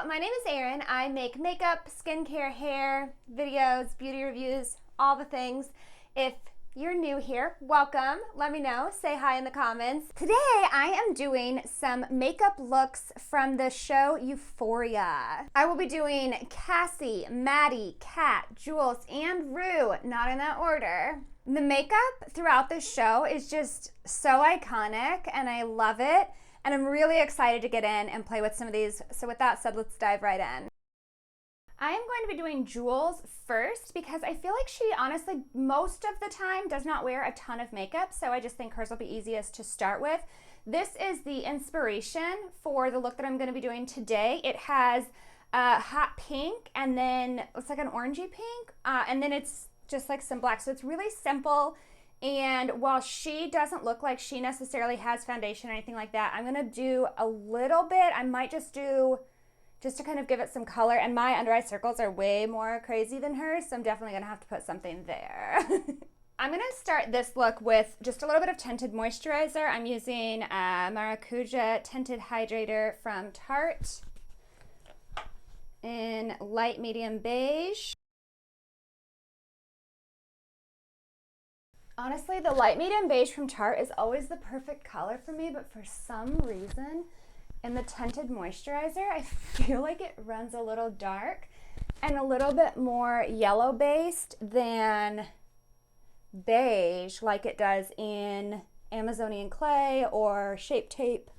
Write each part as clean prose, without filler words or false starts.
my name is Erin. I make makeup, skincare, hair, videos, beauty reviews, all the things. If you're new here, welcome. Let me know. Say hi in the comments. Today I am doing some makeup looks from the show Euphoria. I will be doing Cassie, Maddie, Kat, Jules, and Rue, not in that order. The makeup throughout this show is just so iconic and I love it. And I'm really excited to get in and play with some of these. So with that said, let's dive right in. I am going to be doing Jules first because I feel like she honestly most of the time does not wear a ton of makeup. So I just think hers will be easiest to start with. This is the inspiration for the look that I'm going to be doing today. It has a hot pink and then it's like an orangey pink. And then it's just like some black. So it's really simple. And while she doesn't look like she necessarily has foundation or anything like that, I'm going to do a little bit. I might just do, just to kind of give it some color. And my under eye circles are way more crazy than hers, so I'm definitely going to have to put something there. I'm going to start this look with just a little bit of tinted moisturizer. I'm using Maracuja Tinted Hydrator from Tarte in light medium beige. Honestly, the light medium beige from Tarte is always the perfect color for me, but for some reason in the tinted moisturizer, I feel like it runs a little dark and a little bit more yellow based than beige like it does in Amazonian clay or Shape Tape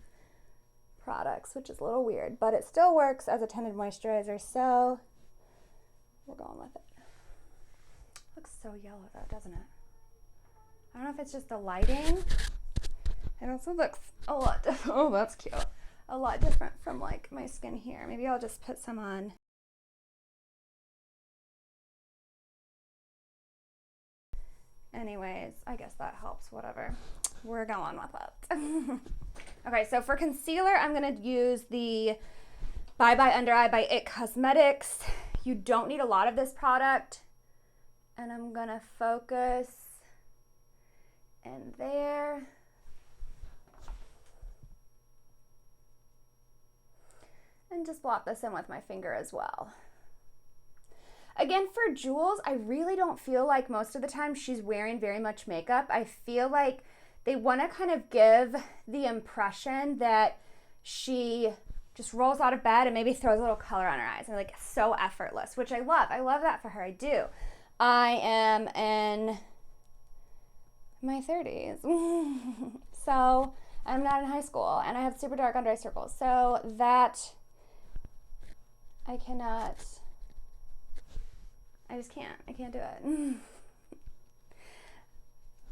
products, which is a little weird, but it still works as a tinted moisturizer, so we're going with it. Looks so yellow though, doesn't it? I don't know if it's just the lighting. It also looks a lot different. Oh, that's cute. A lot different from like my skin here. Maybe I'll just put some on. Anyways, I guess that helps, whatever. We're going with it. Okay, so for concealer, I'm gonna use the Bye Bye Under Eye by IT Cosmetics. You don't need a lot of this product. And I'm gonna focus in there. And just blot this in with my finger as well. Again, for Jules, I really don't feel like most of the time she's wearing very much makeup. I feel like they want to kind of give the impression that she just rolls out of bed and maybe throws a little color on her eyes. And like so effortless, which I love. I love that for her. I do. I am in my 30s. So I'm not in high school and I have super dark under eye circles. So that I can't do it.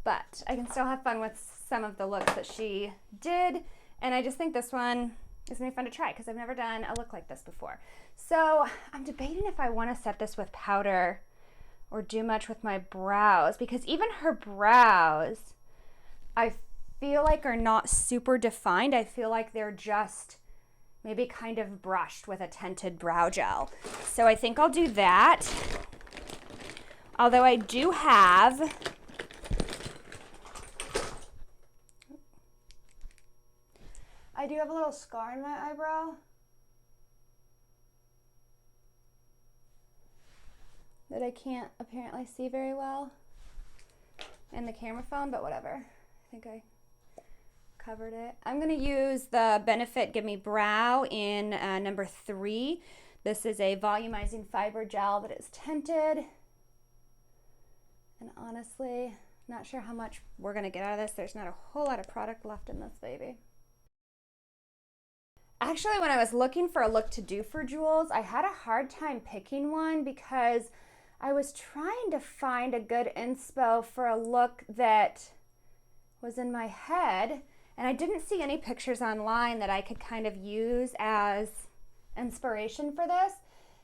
But I can still have fun with some of the looks that she did. And I just think this one is gonna be fun to try because I've never done a look like this before. So I'm debating if I want to set this with powder or do much with my brows, because even her brows, I feel like are not super defined. I feel like they're just maybe kind of brushed with a tinted brow gel. So I think I'll do that. Although I do have a little scar in my eyebrow that I can't apparently see very well in the camera phone, but whatever. I think I covered it. I'm going to use the Benefit Give Me Brow in number 3. This is a volumizing fiber gel that is tinted. And honestly, not sure how much we're going to get out of this. There's not a whole lot of product left in this baby. Actually, when I was looking for a look to do for Jules, I had a hard time picking one because I was trying to find a good inspo for a look that was in my head, and I didn't see any pictures online that I could kind of use as inspiration for this.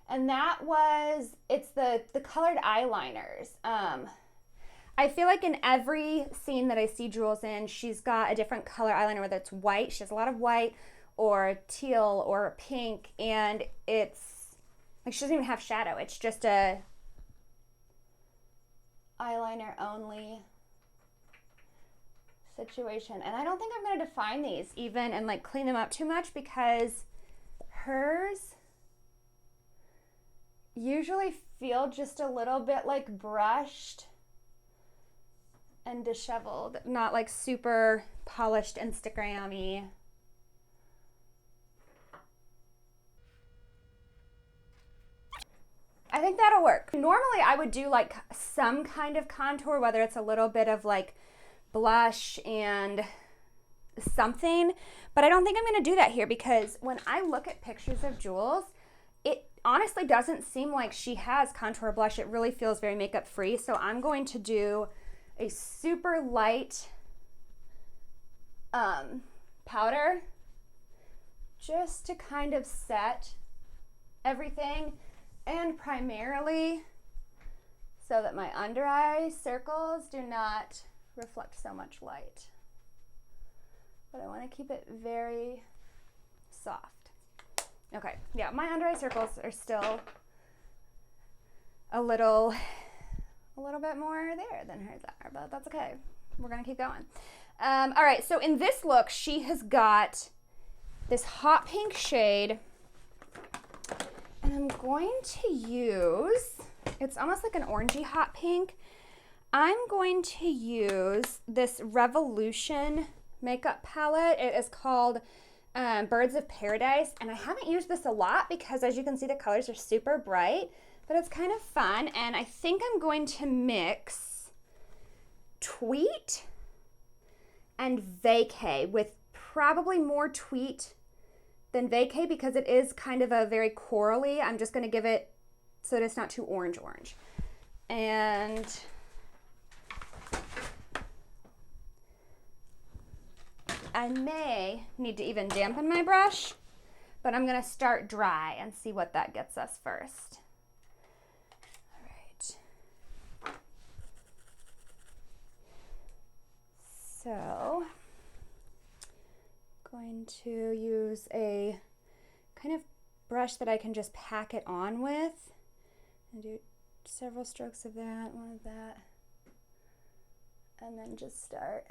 And that was, it's the colored eyeliners. I feel like in every scene that I see Jules in, she's got a different color eyeliner, whether it's white, she has a lot of white, or teal or pink, and it's like she doesn't even have shadow. It's just a eyeliner only situation. And I don't think I'm going to define these even and like clean them up too much because hers usually feel just a little bit like brushed and disheveled, not like super polished Instagram-y. I think that'll work. Normally I would do like some kind of contour, whether it's a little bit of like blush and something, but I don't think I'm gonna do that here because when I look at pictures of Jules, it honestly doesn't seem like she has contour blush. It really feels very makeup free. So I'm going to do a super light powder just to kind of set everything, and primarily so that my under eye circles do not reflect so much light. But I want to keep it very soft. Okay, yeah, my under eye circles are still a little bit more there than hers are, but that's okay. We're gonna keep going. All right, so in this look, she has got this hot pink shade, and I'm going to use, it's almost like an orangey hot pink. I'm going to use this Revolution makeup palette. It is called Birds of Paradise, and I haven't used this a lot because as you can see the colors are super bright, but it's kind of fun. And I think I'm going to mix Tweet and Vacay, with probably more Tweet than Vacay because it is kind of a very corally. I'm just going to give it so that it's not too orange. And I may need to even dampen my brush, but I'm going to start dry and see what that gets us first. All right. So, going to use a kind of brush that I can just pack it on with and do several strokes of that, one of that, and then just start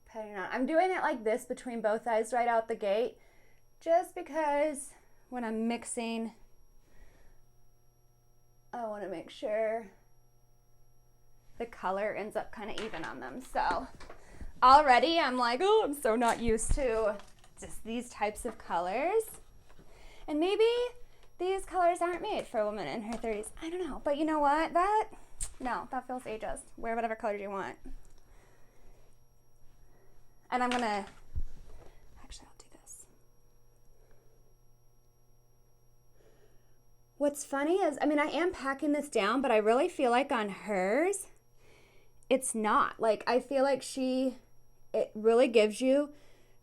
patting it on. I'm doing it like this between both eyes right out the gate, just because when I'm mixing, I want to make sure the color ends up kind of even on them. So already I'm like, oh, I'm so not used to just these types of colors. And maybe these colors aren't made for a woman in her 30s. I don't know. But you know what? That feels ageist. Wear whatever colors you want. And I'm going to, actually, I'll do this. What's funny is, I mean, I am packing this down, but I really feel like on hers, it's not. Like, I feel like it really gives you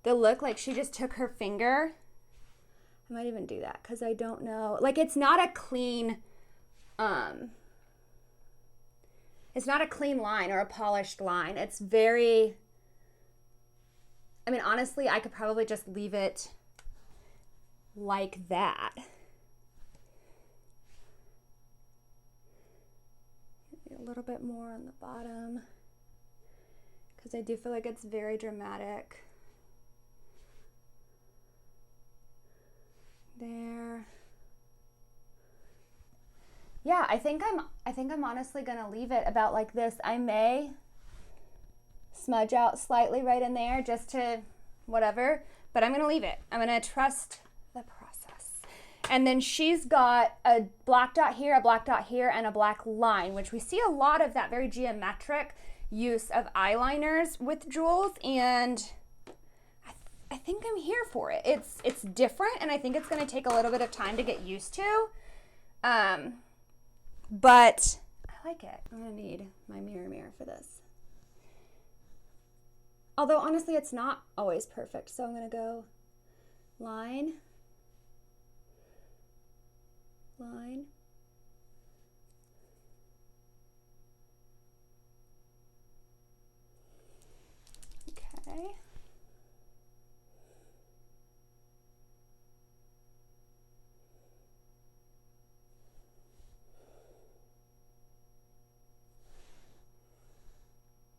the look like she just took her finger. I might even do that because I don't know. Like, it's not a clean line or a polished line. It's very, I mean, honestly, I could probably just leave it like that. A little bit more on the bottom because I do feel like it's very dramatic. There. Yeah, I think I'm honestly gonna leave it about like this. I may smudge out slightly right in there just to whatever, but I'm gonna leave it. I'm gonna trust the process. And then she's got a black dot here, a black dot here, and a black line, which we see a lot of that very geometric use of eyeliners with Jules, and I think I'm here for it. It's different, and I think it's going to take a little bit of time to get used to, but I like it. I'm going to need my mirror for this. Although, honestly, it's not always perfect, so I'm going to go line, line, okay.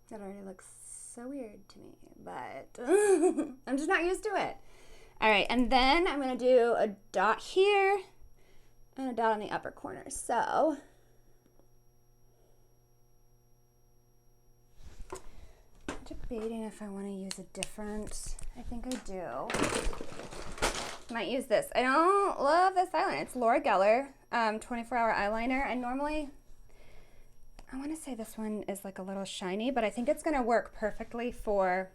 That already looks so weird to me, but I'm just not used to it. All right, and then I'm gonna do a dot here and a dot on the upper corner. So I'm debating if I want to use a different, I think I do. Might use this. I don't love this eyeliner. It's Laura Geller 24-hour eyeliner. And normally, I want to say this one is like a little shiny, but I think it's going to work perfectly for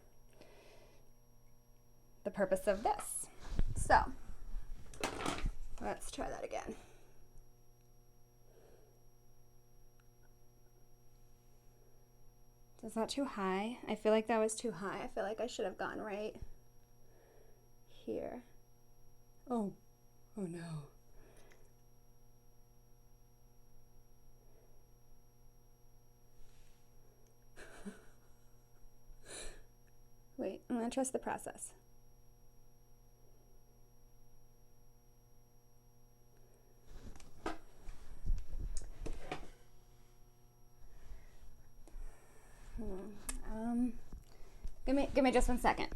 the purpose of this. So, let's try that again. Is that too high? I feel like that was too high. I feel like I should have gone right here. Oh no. Wait, I'm gonna trust the process. Give me just 1 second.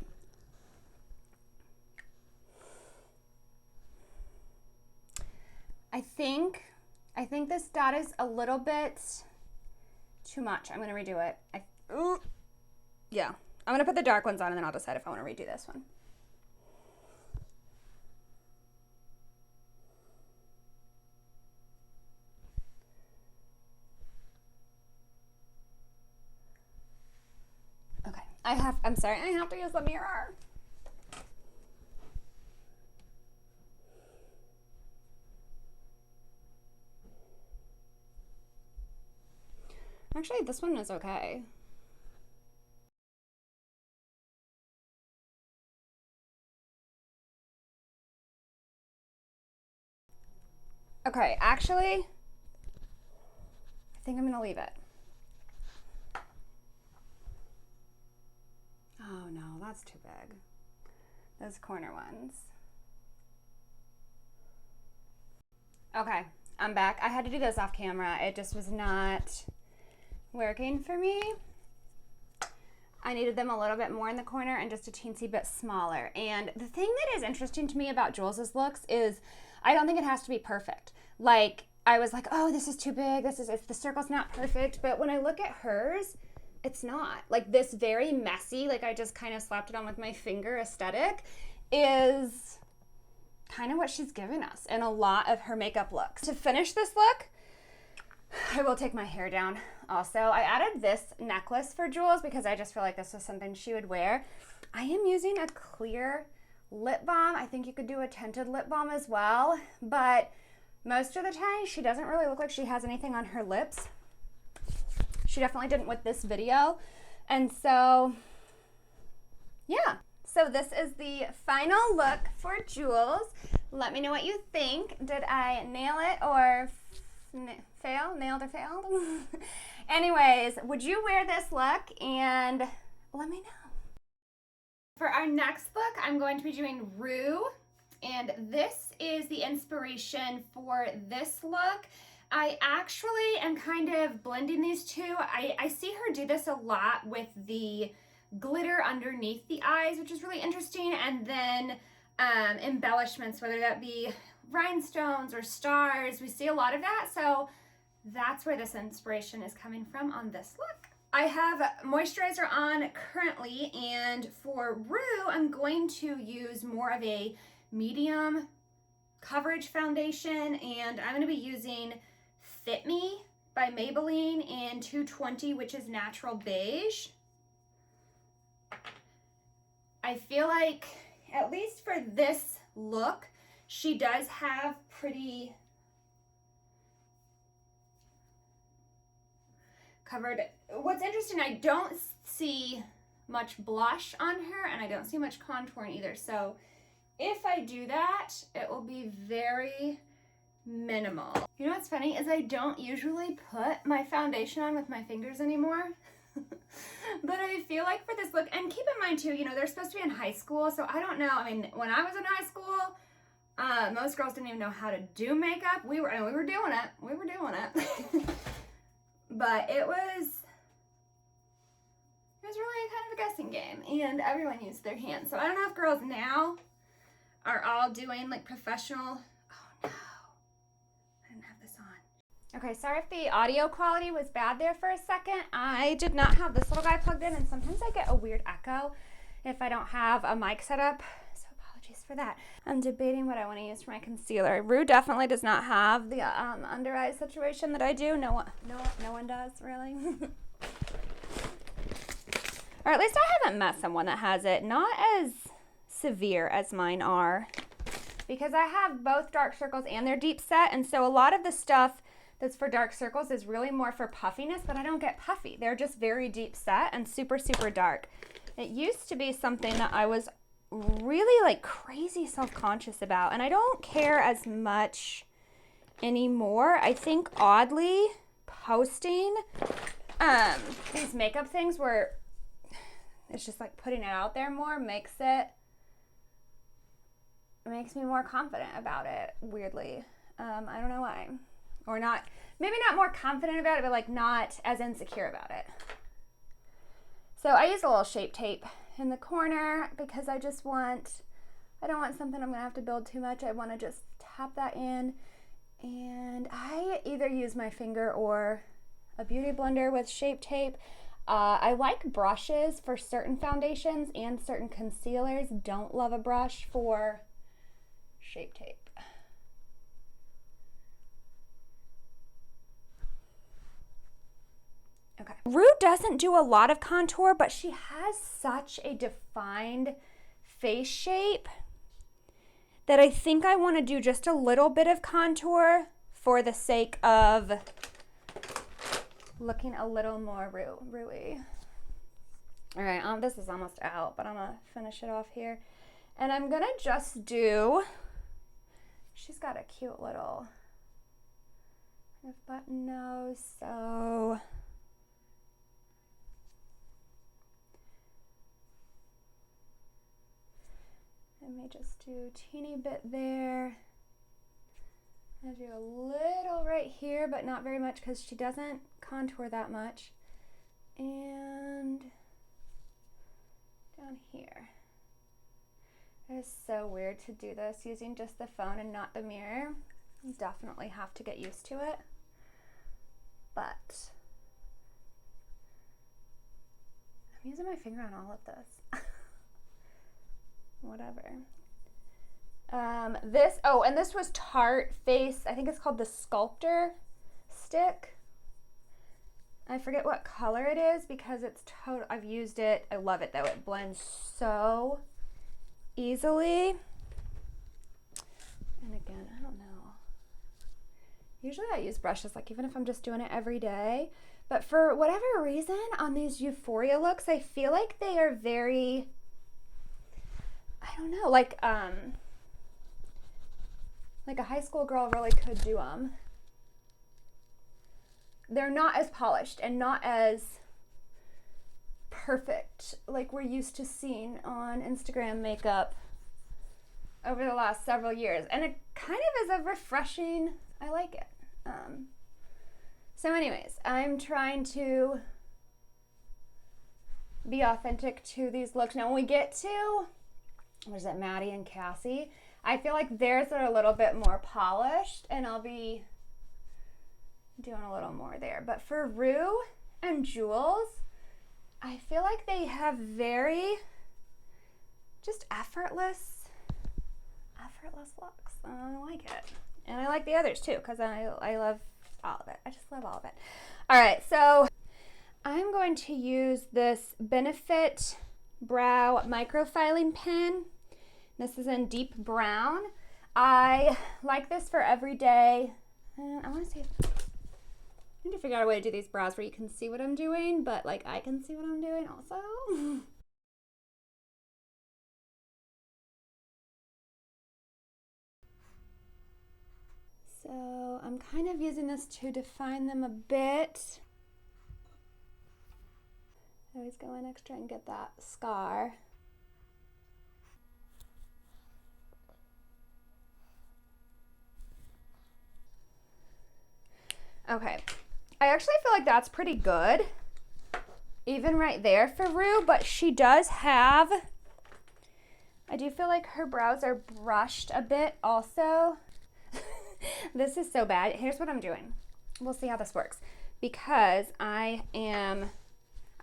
I think this dot is a little bit too much. I'm gonna redo it. Yeah, I'm gonna put the dark ones on and then I'll decide if I want to redo this one. Okay, I'm sorry, I have to use the mirror. Actually, this one is okay. Okay, actually, I think I'm gonna leave it. Oh no, that's too big. Those corner ones. Okay, I'm back. I had to do this off camera. It just was not working for me. I needed them a little bit more in the corner and just a teensy bit smaller. And the thing that is interesting to me about Jules's looks is I don't think it has to be perfect. Like, I was like, oh, this is too big. If the circle's not perfect. But when I look at hers, it's not. Like, this very messy, like I just kind of slapped it on with my finger aesthetic is kind of what she's given us in a lot of her makeup looks. To finish this look, I will take my hair down also. I added this necklace for Jules because I just feel like this was something she would wear. I am using a clear lip balm. I think you could do a tinted lip balm as well, but most of the time she doesn't really look like she has anything on her lips. She definitely didn't with this video. And so, yeah. So this is the final look for Jules. Let me know what you think. Did I nail it or fail? Nailed or failed? Anyways, would you wear this look? And let me know. For our next look, I'm going to be doing Rue. And this is the inspiration for this look. I actually am kind of blending these two. I see her do this a lot with the glitter underneath the eyes, which is really interesting, and then embellishments, whether that be rhinestones or stars. We see a lot of that, so that's where this inspiration is coming from on this look. I have moisturizer on currently, and for Rue, I'm going to use more of a medium coverage foundation, and I'm going to be using Fit Me by Maybelline in 220, which is natural beige. I feel like, at least for this look, she does have pretty covered. What's interesting, I don't see much blush on her, and I don't see much contouring either. So if I do that, it will be very minimal. You know what's funny is I don't usually put my foundation on with my fingers anymore. But I feel like for this look, and keep in mind too, you know, they're supposed to be in high school, so I don't know. I mean, when I was in high school, most girls didn't even know how to do makeup. We were doing it. We were doing it. But it was really kind of a guessing game, and everyone used their hands. So I don't know if girls now while doing like professional. Oh no, I didn't have this on. Okay, sorry if the audio quality was bad there for a second. I did not have this little guy plugged in, and sometimes I get a weird echo if I don't have a mic set up. So apologies for that. I'm debating what I want to use for my concealer. Rue definitely does not have the under eye situation that I do. No one does, really. Or at least I haven't met someone that has it. Not as severe as mine are, because I have both dark circles and they're deep set, and so a lot of the stuff that's for dark circles is really more for puffiness, but I don't get puffy. They're just very deep set and super, super dark. It used to be something that I was really like crazy self-conscious about, and I don't care as much anymore. I think oddly posting these makeup things where it's just like putting it out there more makes me more confident about it, weirdly. I don't know why. Or not, maybe not more confident about it, but like not as insecure about it. So I use a little Shape Tape in the corner because I don't want something I'm gonna have to build too much. I wanna just tap that in, and I either use my finger or a beauty blender with Shape Tape. I like brushes for certain foundations and certain concealers. Don't love a brush for Shape Tape. Okay. Rue doesn't do a lot of contour, but she has such a defined face shape that I think I want to do just a little bit of contour for the sake of looking a little more Rue-y. All right, this is almost out, but I'm gonna finish it off here. And I'm gonna just do, she's got a cute little button nose, so let me just do a teeny bit there. I do a little right here, but not very much because she doesn't contour that much. And down here. It is so weird to do this using just the phone and not the mirror. You definitely have to get used to it. But I'm using my finger on all of this. Whatever. This was Tarte Face. I think it's called the Sculptor stick. I forget what color it is because it's total. I've used it. I love it though. It blends so easily. And again, I don't know. Usually I use brushes, like even if I'm just doing it every day. But for whatever reason, on these Euphoria looks, I feel like they are very, I don't know, like a high school girl really could do them. They're not as polished and not as perfect like we're used to seeing on Instagram makeup over the last several years. And it kind of is a refreshing, I like it. So anyways, I'm trying to be authentic to these looks. Now when we get to, what is it, Maddie and Cassie, I feel like theirs are a little bit more polished and I'll be doing a little more there. But for Rue and Jules, I feel like they have very just effortless looks. I like it. And I like the others too because I love all of it. I just love all of it. All right, so I'm going to use this Benefit Brow Microfiling Pen. This is in deep brown. I like this for every day. And I want to see if I need to figure out a way to do these brows where you can see what I'm doing, but like I can see what I'm doing also. So I'm kind of using this to define them a bit. I always go in extra and get that scar. Okay, I actually feel like that's pretty good, even right there for Rue, but she does have I do feel like her brows are brushed a bit also. This is so bad. Here's what I'm doing. We'll see how this works. Because I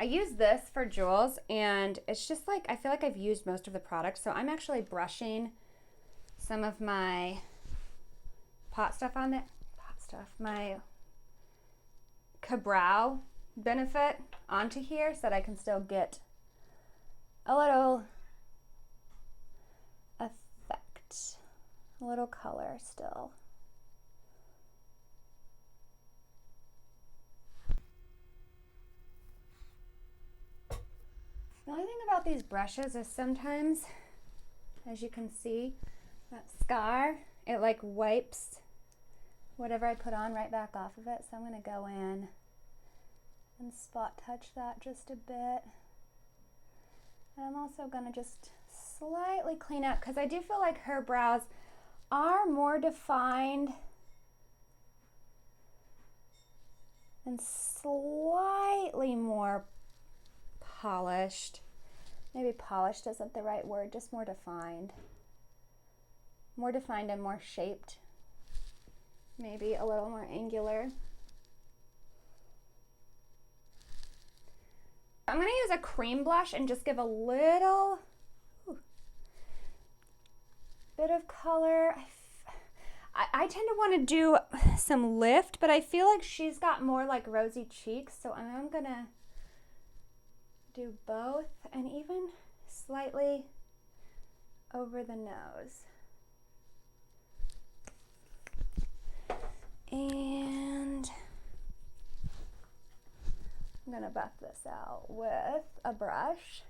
use this for Jules, and it's just like, I feel like I've used most of the product, so I'm actually brushing some of my my Cabrow Benefit onto here so that I can still get a little effect, a little color still. The only thing about these brushes is sometimes, as you can see, that scar, it like wipes whatever I put on right back off of it. So I'm gonna go in and spot touch that just a bit. And I'm also gonna just slightly clean up because I do feel like her brows are more defined and slightly more polished. Maybe polished isn't the right word, just more defined. More defined and more shaped. Maybe a little more angular. I'm going to use a cream blush and just give a little bit of color. I tend to want to do some lift, but I feel like she's got more like rosy cheeks, so I'm going to do both and even slightly over the nose. And I'm gonna buff this out with a brush.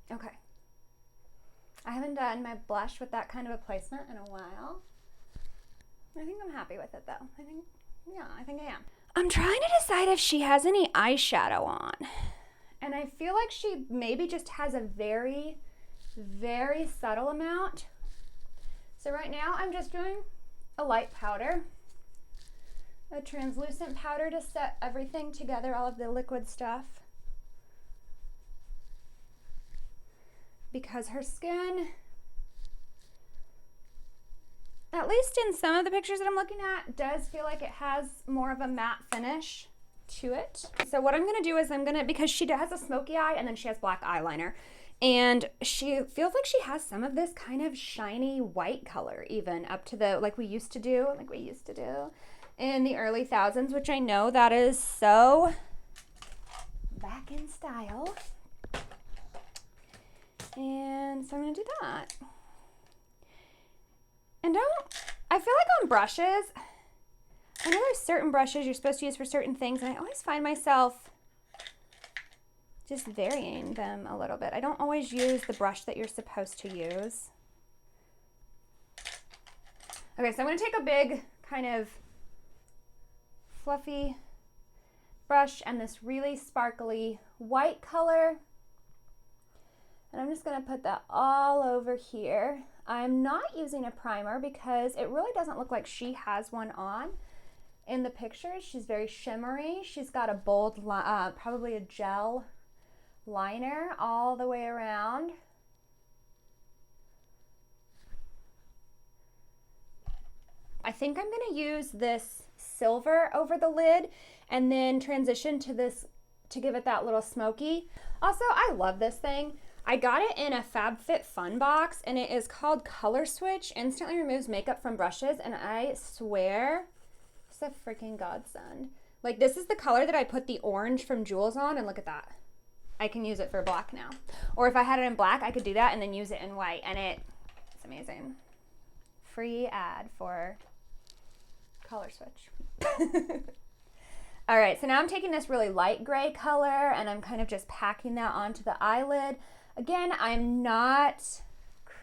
Okay. I haven't done my blush with that kind of a placement in a while. I think I'm happy with it though. I think I am. I'm trying to decide if she has any eyeshadow on. And I feel like she maybe just has a very, very subtle amount. So right now I'm just doing a light powder, a translucent powder to set everything together, all of the liquid stuff. Because her skin, at least in some of the pictures that I'm looking at, does feel like it has more of a matte finish to it. So what I'm gonna do is because she has a smoky eye and then she has black eyeliner, and she feels like she has some of this kind of shiny white color even up to the, like we used to do in the early thousands, which I know that is so back in style. And so I'm gonna do that. And I feel like on brushes, I know there's certain brushes you're supposed to use for certain things, and I always find myself just varying them a little bit. I don't always use the brush that you're supposed to use. Okay, so I'm gonna take a big kind of fluffy brush and this really sparkly white color. And I'm just gonna put that all over here. I'm not using a primer because it really doesn't look like she has one on in the pictures. She's very shimmery. She's got a bold, probably a gel liner all the way around. I think I'm gonna use this silver over the lid and then transition to this to give it that little smoky. Also, I love this thing. I got it in a FabFitFun box, and it is called Color Switch. Instantly removes makeup from brushes, and I swear, it's a freaking godsend. Like, this is the color that I put the orange from Jules on, and look at that. I can use it for black now. Or if I had it in black, I could do that and then use it in white, and it's amazing. Free ad for Color Switch. All right, so now I'm taking this really light gray color, and I'm kind of just packing that onto the eyelid. Again, I'm not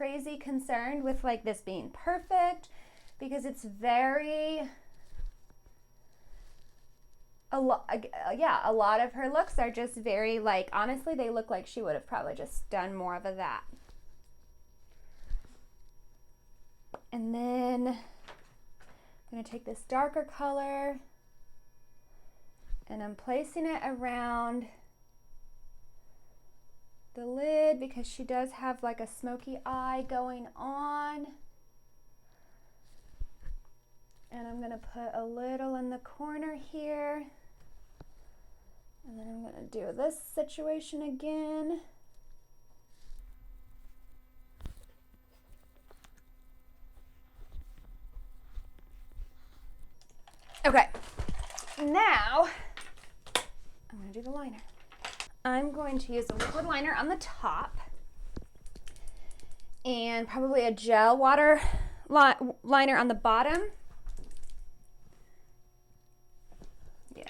crazy concerned with like this being perfect, because it's very, a lot of her looks are just very like, honestly, they look like she would have probably just done more of that. And then I'm gonna take this darker color and I'm placing it around the lid because she does have like a smoky eye going on. And I'm gonna put a little in the corner here. And then I'm gonna do this situation again. Okay, now I'm gonna do the liner. I'm going to use a liquid liner on the top and probably a gel water liner on the bottom. Yeah,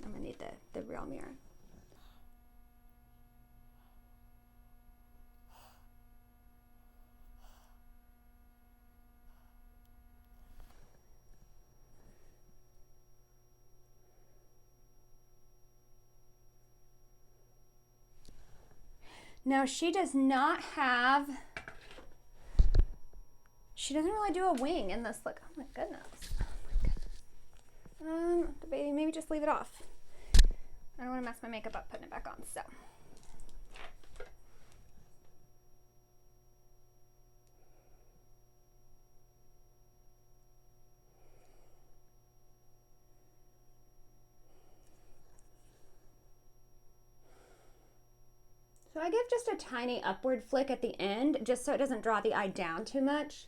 I'm gonna need the real mirror. Now she does not have, she doesn't really do a wing in this look. Oh my goodness. Oh my goodness. Baby, maybe just leave it off. I don't want to mess my makeup up putting it back on, so. So I give just a tiny upward flick at the end, just so it doesn't draw the eye down too much.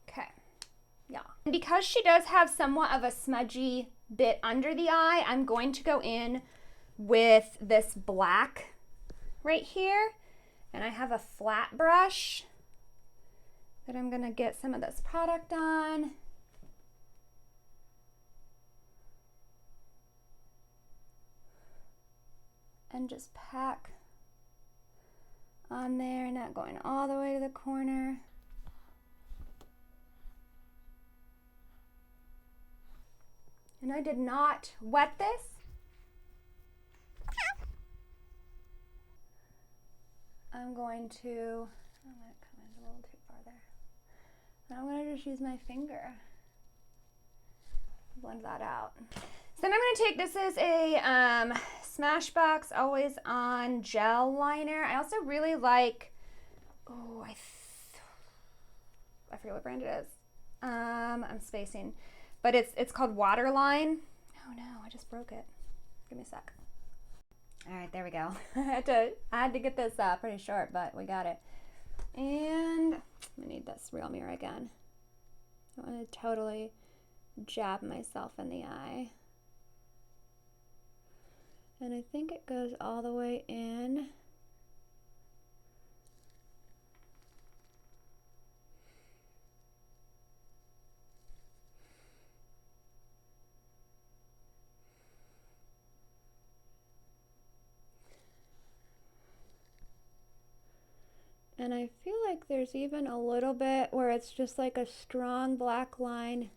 Okay, yeah. And because she does have somewhat of a smudgy bit under the eye, I'm going to go in with this black right here. And I have a flat brush that I'm gonna get some of this product on. And just pack on there, not going all the way to the corner. And I did not wet this. I'm going to, I might come in a little too far there. I'm going to just use my finger. Blend that out. So then I'm going to take, this is a Smashbox Always On gel liner. I also really like, oh, I forget what brand it is. I'm spacing, but it's called Waterline. Oh no, I just broke it. Give me a sec. All right, there we go. I had to get this pretty short, but we got it. And I need this real mirror again. I want to totally jab myself in the eye. And I think it goes all the way in. And I feel like there's even a little bit where it's just like a strong black line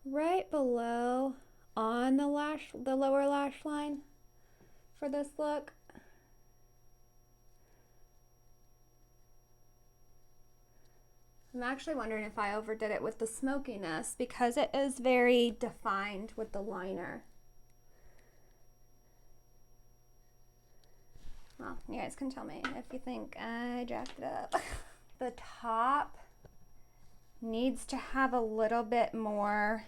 right below on the lower lash line for this look. I'm actually wondering if I overdid it with the smokiness because it is very defined with the liner. Well, you guys can tell me if you think I jacked it up. The top needs to have a little bit more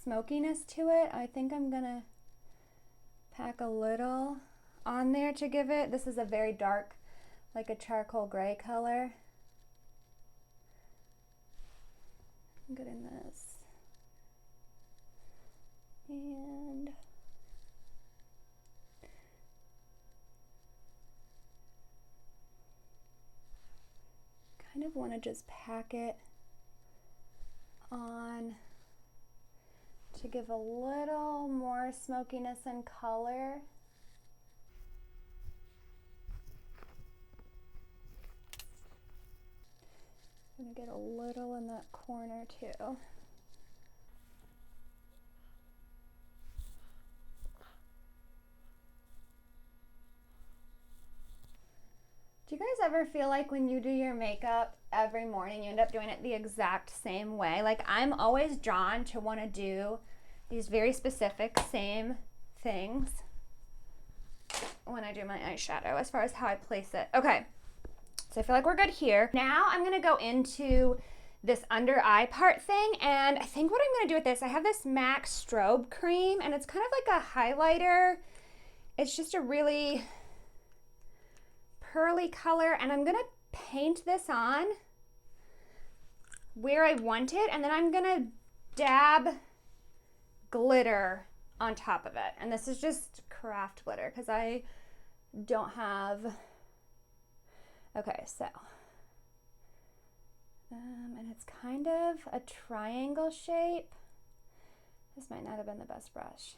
smokiness to it. I think I'm gonna pack a little on there to give it. This is a very dark, like a charcoal gray color. I'm good in this. And want to just pack it on to give a little more smokiness and color. I'm gonna get a little in that corner too. Do you guys ever feel like when you do your makeup every morning, you end up doing it the exact same way? Like, I'm always drawn to want to do these very specific same things when I do my eyeshadow as far as how I place it. Okay, so I feel like we're good here. Now I'm gonna go into this under eye part thing, and I think what I'm gonna do with this, I have this MAC strobe cream, and it's kind of like a highlighter. It's just a really pearly color, and I'm gonna paint this on where I want it, and then I'm gonna dab glitter on top of it. And this is just craft glitter because I don't have, okay, so and it's kind of a triangle shape. This might not have been the best brush.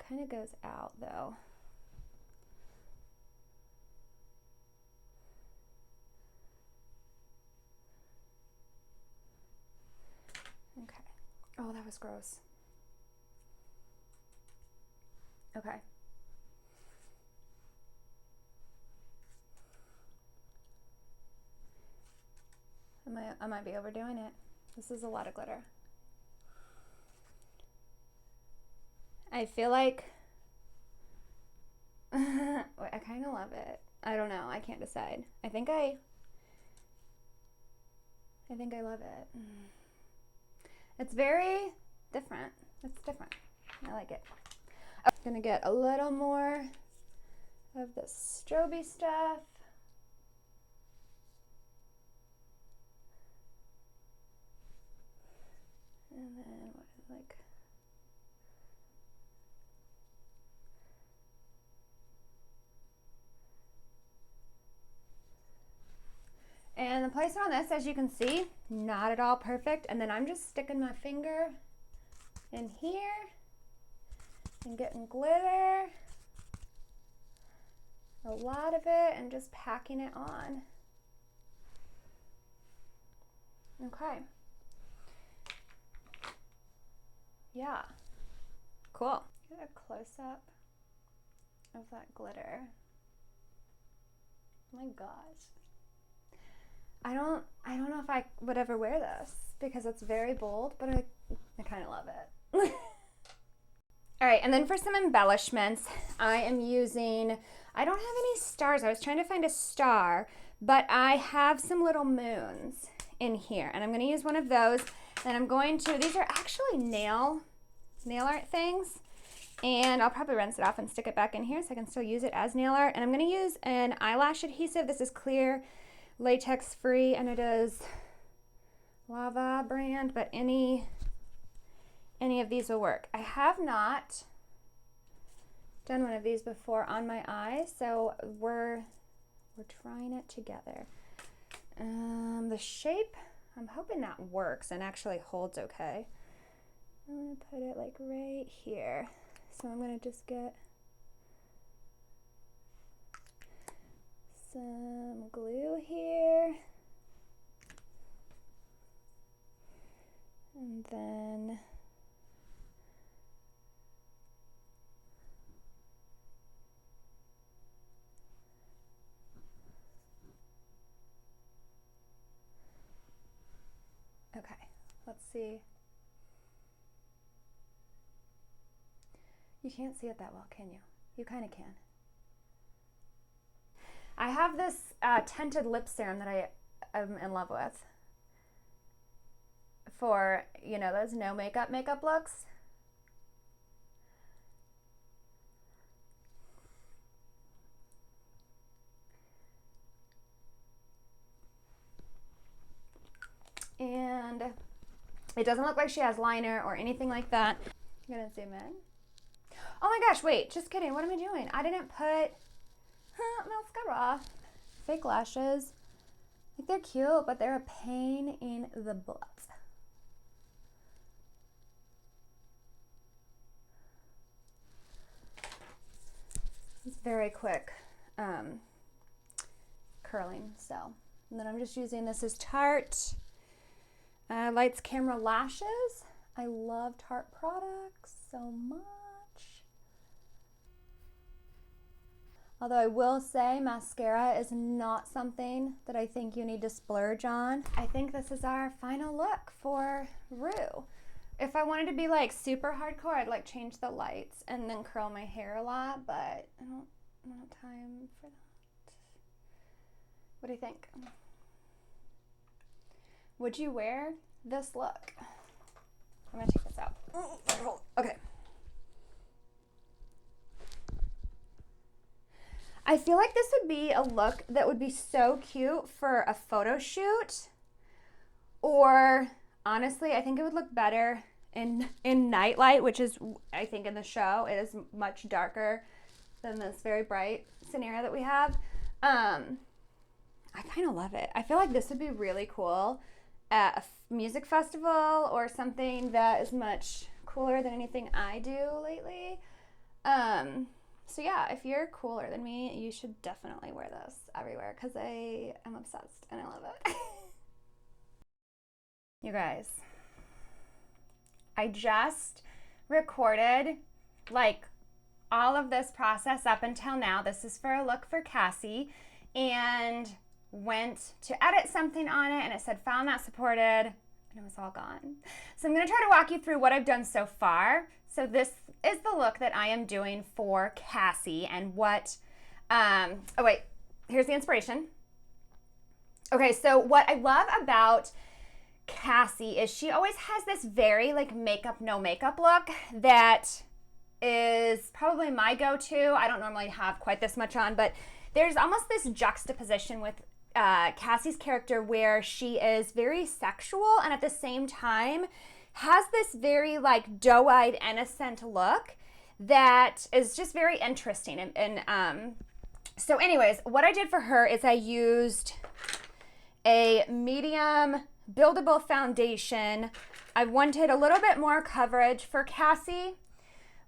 Kind of goes out though. Okay. Oh, that was gross. Okay. I might be overdoing it. This is a lot of glitter. I feel like I kind of love it. I don't know. I can't decide. I think I love it. It's very different. It's different. I like it. I'm gonna get a little more of the stroby stuff. And then what is like, and the placement on this, as you can see, not at all perfect. And then I'm just sticking my finger in here and getting glitter, a lot of it, and just packing it on. Okay. Yeah, cool. Get a close-up of that glitter. Oh my gosh. I don't know if I would ever wear this because it's very bold, but I kind of love it. All right, and then for some embellishments, I am using, I don't have any stars. I was trying to find a star, but I have some little moons in here, and I'm going to use one of those. And I'm going to, these are actually nail art things, and I'll probably rinse it off and stick it back in here so I can still use it as nail art. And I'm going to use an eyelash adhesive. This is clear, latex free, and it is Lava brand, but any of these will work. I have not done one of these before on my eyes, so we're trying it together. The shape, I'm hoping that works and actually holds okay. I'm gonna put it like right here. So I'm gonna just get some glue here. And then okay, let's see. You can't see it that well, can you? You kind of can. I have this tinted lip serum that I am in love with for, you know, those no makeup looks. And it doesn't look like she has liner or anything like that. I'm gonna zoom in. Oh my gosh, wait, just kidding. What am I doing? I didn't put mascara. Fake lashes. Like, they're cute, but they're a pain in the butt. It's very quick curling, so. And then I'm just using this as Tarte Lights Camera Lashes. I love Tarte products so much. Although I will say mascara is not something that I think you need to splurge on. I think this is our final look for Rue. If I wanted to be like super hardcore, I'd like change the lights and then curl my hair a lot, but I don't have time for that. What do you think? Would you wear this look? I'm gonna take this out. Okay. I feel like this would be a look that would be so cute for a photo shoot, or honestly, I think it would look better in nightlight, which is, I think in the show, it is much darker than this very bright scenario that we have. I kind of love it. I feel like this would be really cool at a music festival or something that is much cooler than anything I do lately. So yeah, if you're cooler than me, you should definitely wear this everywhere because I am obsessed and I love it. You guys, I just recorded like all of this process up until now. This is for a look for Cassie, and went to edit something on it and it said found not supported and it was all gone. So I'm going to try to walk you through what I've done so far. So this is the look that I am doing for Cassie, and what, oh wait, here's the inspiration. Okay, so what I love about Cassie is she always has this very like makeup, no makeup look that is probably my go-to. I don't normally have quite this much on, but there's almost this juxtaposition with Cassie's character where she is very sexual and at the same time has this very like doe-eyed innocent look that is just very interesting. And so anyways, what I did for her is I used a medium buildable foundation. I wanted a little bit more coverage for Cassie,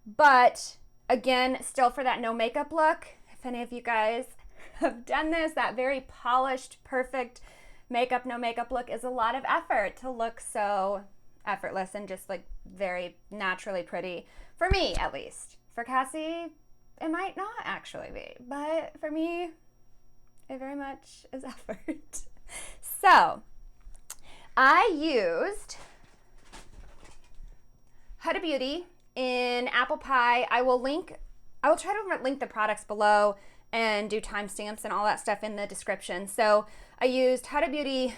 but again, still for that no makeup look. If any of you guys have done this, that very polished, perfect makeup, no makeup look is a lot of effort to look so effortless and just like very naturally pretty. For me, at least. For Cassie, it might not actually be, but for me, it very much is effort. So, I used Huda Beauty in Apple Pie. I will try to link the products below and do timestamps and all that stuff in the description. So I used Huda Beauty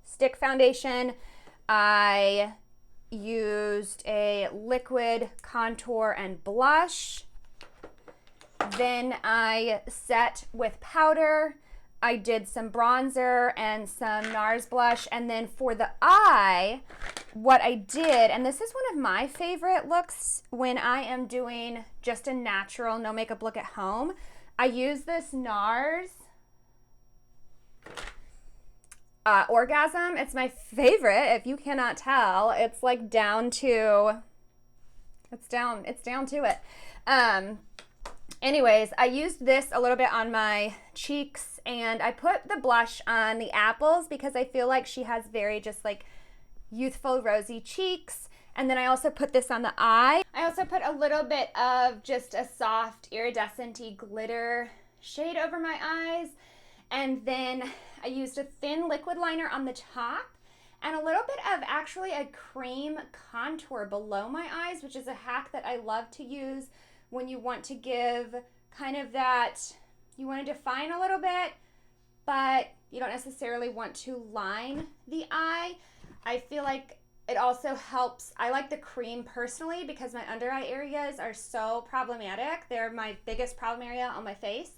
stick foundation. I used a liquid contour and blush. Then I set with powder. I did some bronzer and some NARS blush. And then for the eye, what I did, and this is one of my favorite looks when I am doing just a natural no makeup look at home, I use this NARS Orgasm. It's my favorite, if you cannot tell. It's like down to it. Anyways, I used this a little bit on my cheeks, and I put the blush on the apples because I feel like she has very just like youthful rosy cheeks. And then I also put this on the eye. I also put a little bit of just a soft iridescent-y glitter shade over my eyes. And then I used a thin liquid liner on the top and a little bit of actually a cream contour below my eyes, which is a hack that I love to use when you want to give kind of that, you want to define a little bit, but you don't necessarily want to line the eye. I feel like it also helps. I like the cream personally because my under eye areas are so problematic. They're my biggest problem area on my face.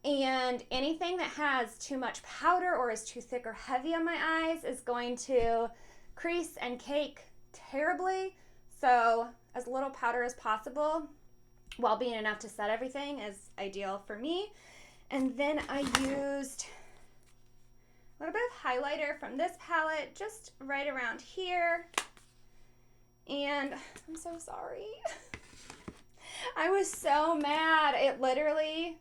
And anything that has too much powder or is too thick or heavy on my eyes is going to crease and cake terribly. So as little powder as possible while being enough to set everything is ideal for me. And then I used a little bit of highlighter from this palette just right around here. And I'm so sorry. I was so mad. It literally,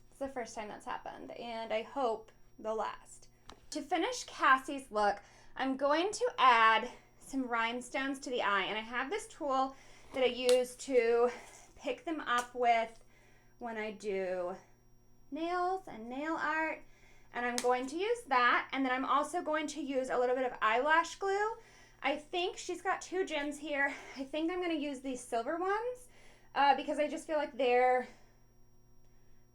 it's the first time that's happened, and I hope the last. To finish Cassie's look, I'm going to add some rhinestones to the eye, and I have this tool that I use to pick them up with when I do nails and nail art, and I'm going to use that. And then I'm also going to use a little bit of eyelash glue. I think she's got 2 gems here. I think I'm going to use these silver ones because I just feel like they're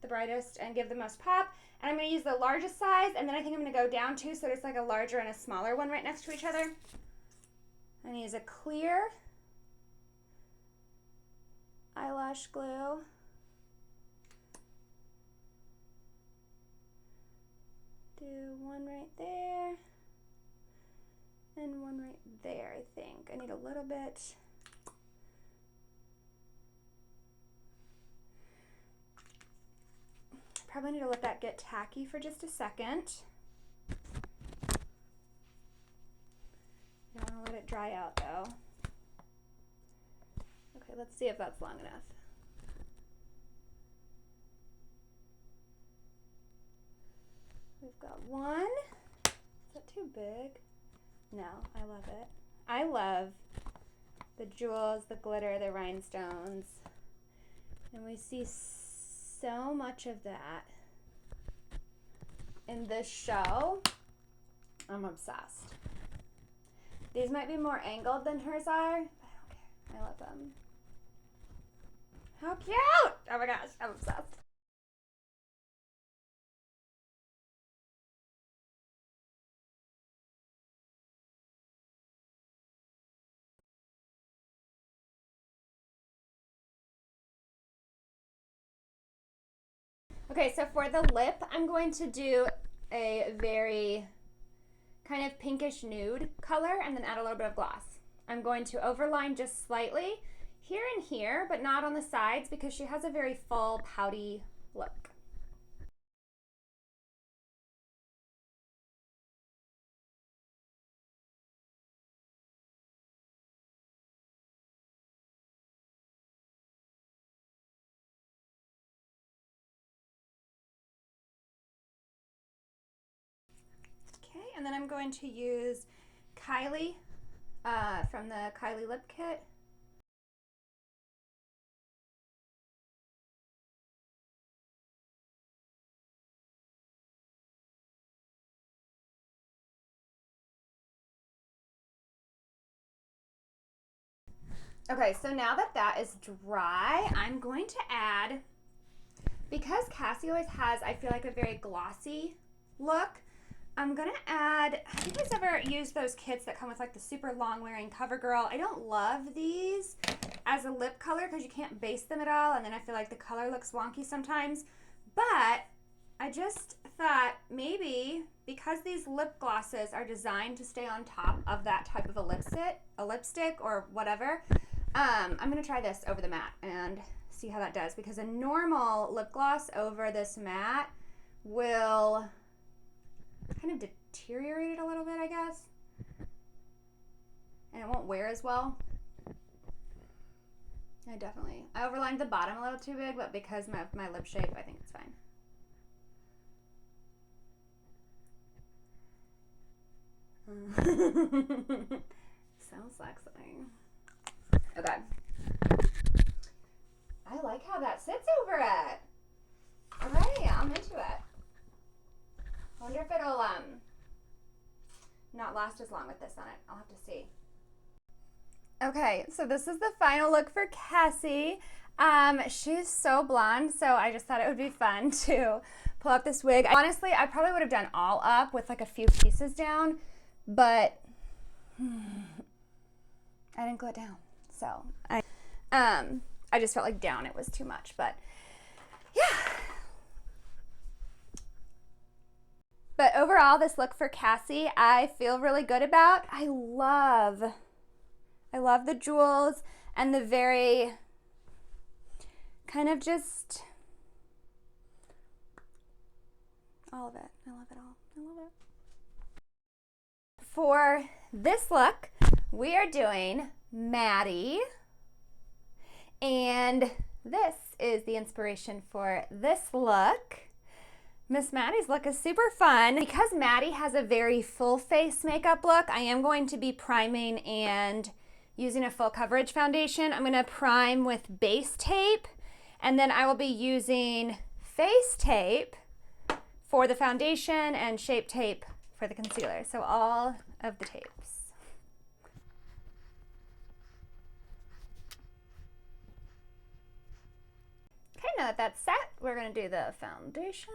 the brightest and give the most pop. And I'm going to use the largest size, and then I think I'm going to go down 2 so there's like a larger and a smaller one right next to each other. I'm going to use a clear eyelash glue. Do one right there and one right there. I think I need a little bit. Probably need to let that get tacky for just a second. I don't want to let it dry out though. Okay, let's see if that's long enough. We've got one. Is that too big? No, I love it. I love the jewels, the glitter, the rhinestones. And we see so much of that in this show. I'm obsessed. These might be more angled than hers are, but I don't care. I love them. How cute! Oh my gosh, I'm obsessed. Okay, so for the lip, I'm going to do a very kind of pinkish nude color and then add a little bit of gloss. I'm going to overline just slightly here and here, but not on the sides because she has a very full, pouty look. Okay, and then I'm going to use Kylie from the Kylie Lip Kit. Okay, so now that that is dry, I'm going to add, because Cassie always has, I feel like, a very glossy look, I'm gonna add, have you guys ever used those kits that come with like the super long wearing CoverGirl? I don't love these as a lip color because you can't base them at all, and then I feel like the color looks wonky sometimes, but I just thought maybe because these lip glosses are designed to stay on top of that type of a lipstick or whatever, I'm going to try this over the matte and see how that does, because a normal lip gloss over this matte will kind of deteriorate it a little bit, I guess, and it won't wear as well. I overlined the bottom a little too big, but because of my lip shape, I think it's fine. So sexy. Okay. I like how that sits over it. Alright, I'm into it. I wonder if it'll not last as long with this on it. I'll have to see. Okay, so this is the final look for Cassie. She's so blonde, so I just thought it would be fun to pull out this wig. Honestly, I probably would have done all up with like a few pieces down, but I didn't glue it down. So I just felt like down it was too much, but yeah. But overall, this look for Cassie, I feel really good about. I love the jewels and the very kind of just all of it. I love it all. I love it. For this look, we are doing Maddie, and this is the inspiration for this look. Miss Maddie's look is super fun. Because Maddie has a very full face makeup look, I am going to be priming and using a full coverage foundation. I'm gonna prime with base tape, and then I will be using face tape for the foundation and shape tape for the concealer. So all of the tapes. Okay, now that that's set, we're gonna do the foundation.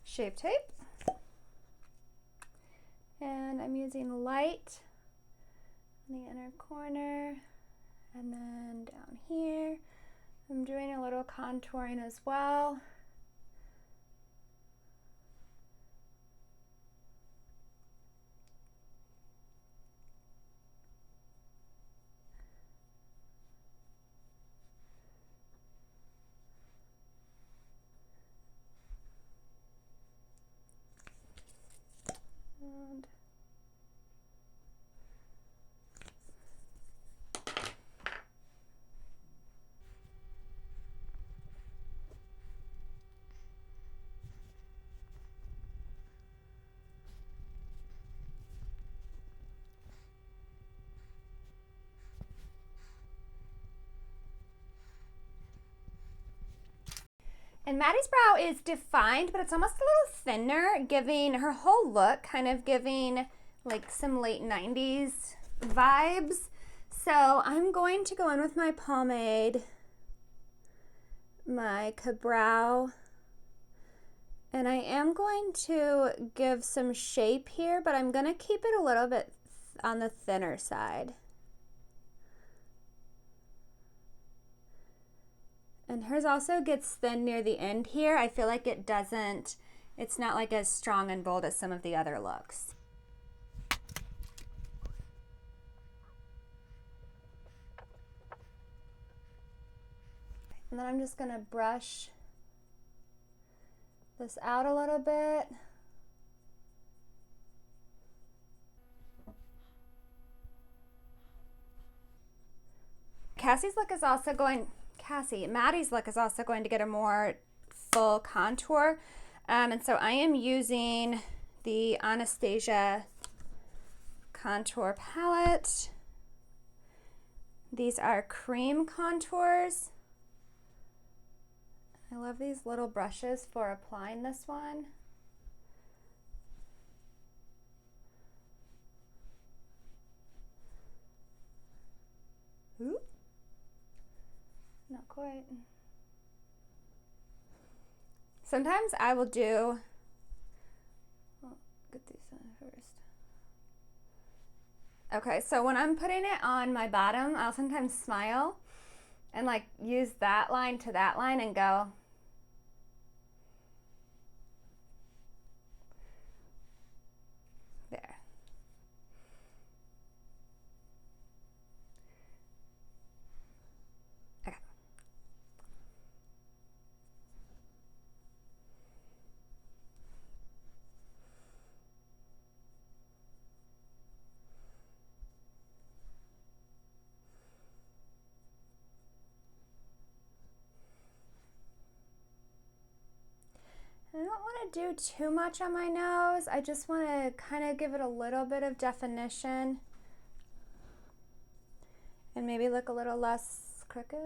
Shape tape, and I'm using light in the inner corner, and then down here I'm doing a little contouring as well. And Maddie's brow is defined, but it's almost a little thinner, giving her whole look kind of giving like some late 90s vibes. So I'm going to go in with my pomade, my Ka-Brow, and I am going to give some shape here, but I'm gonna keep it a little bit on the thinner side. And hers also gets thin near the end here. I feel like it's not like as strong and bold as some of the other looks. And then I'm just gonna brush this out a little bit. Maddie's look is also going to get a more full contour. And so I am using the Anastasia contour palette. These are cream contours. I love these little brushes for applying this one. Ooh. Not quite. Sometimes I will do, get these on first. Okay, so when I'm putting it on my bottom, I'll sometimes smile and like use that line to that line and go. There. Okay. I don't want to do too much on my nose. I just want to kind of give it a little bit of definition and maybe look a little less crooked.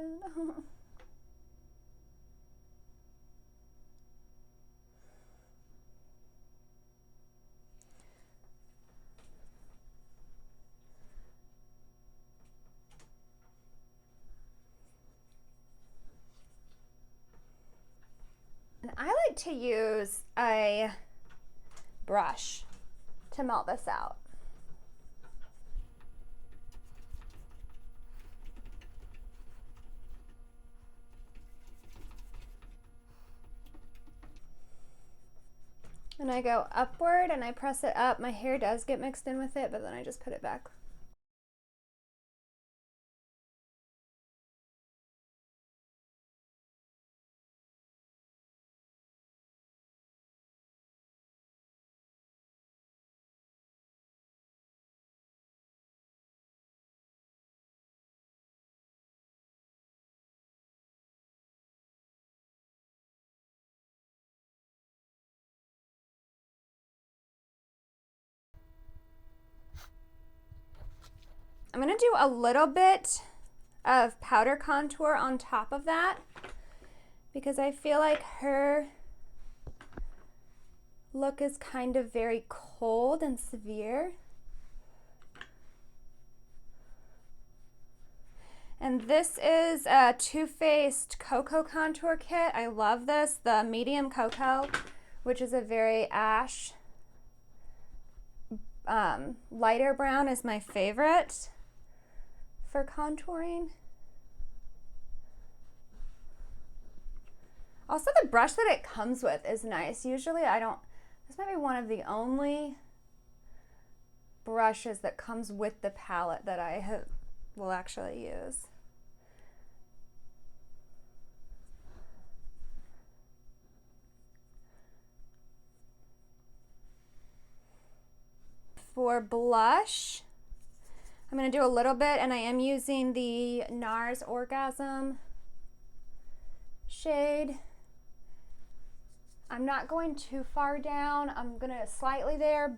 And I like to use a brush to melt this out. And I go upward and I press it up. My hair does get mixed in with it, but then I just put it back. I'm gonna do a little bit of powder contour on top of that because I feel like her look is kind of very cold and severe. And this is a Too Faced Cocoa Contour Kit. I love this, the medium cocoa, which is a very ash. Lighter brown is my favorite for contouring. Also, the brush that it comes with is nice. Usually I don't, this might be one of the only brushes that comes with the palette that I will actually use. For blush, I'm going to do a little bit, and I am using the NARS Orgasm shade. I'm not going too far down. I'm going to slightly there,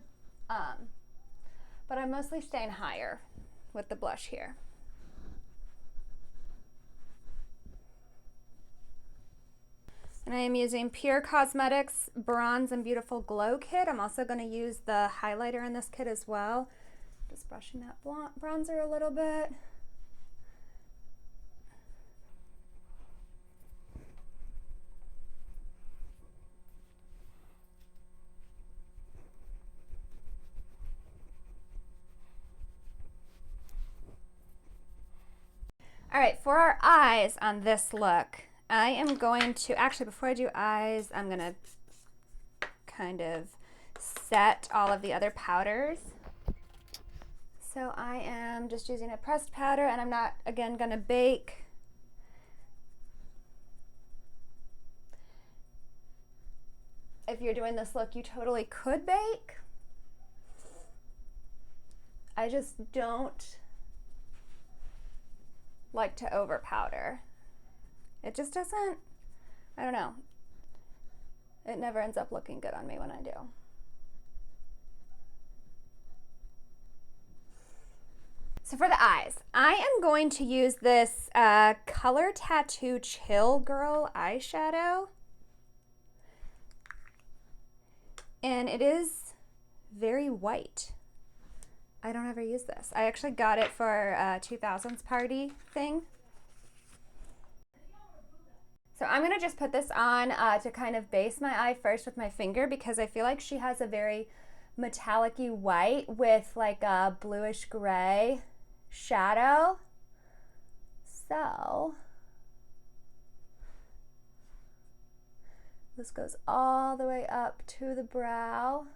but I'm mostly staying higher with the blush here. And I am using Pure Cosmetics Bronze and Beautiful Glow Kit. I'm also going to use the highlighter in this kit as well. Just brushing that bronzer a little bit. All right, for our eyes on this look, I am going to, actually before I do eyes, I'm going to kind of set all of the other powders. So I am just using a pressed powder, and I'm not, again, going to bake. If you're doing this look, you totally could bake. I just don't like to over powder. It just doesn't, I don't know. It never ends up looking good on me when I do. So for the eyes, I am going to use this Color Tattoo Chill Girl eyeshadow. And it is very white. I don't ever use this. I actually got it for a 2000s party thing. So I'm gonna just put this on to kind of base my eye first with my finger, because I feel like she has a very metallic-y white with like a bluish gray shadow. So this goes all the way up to the brow.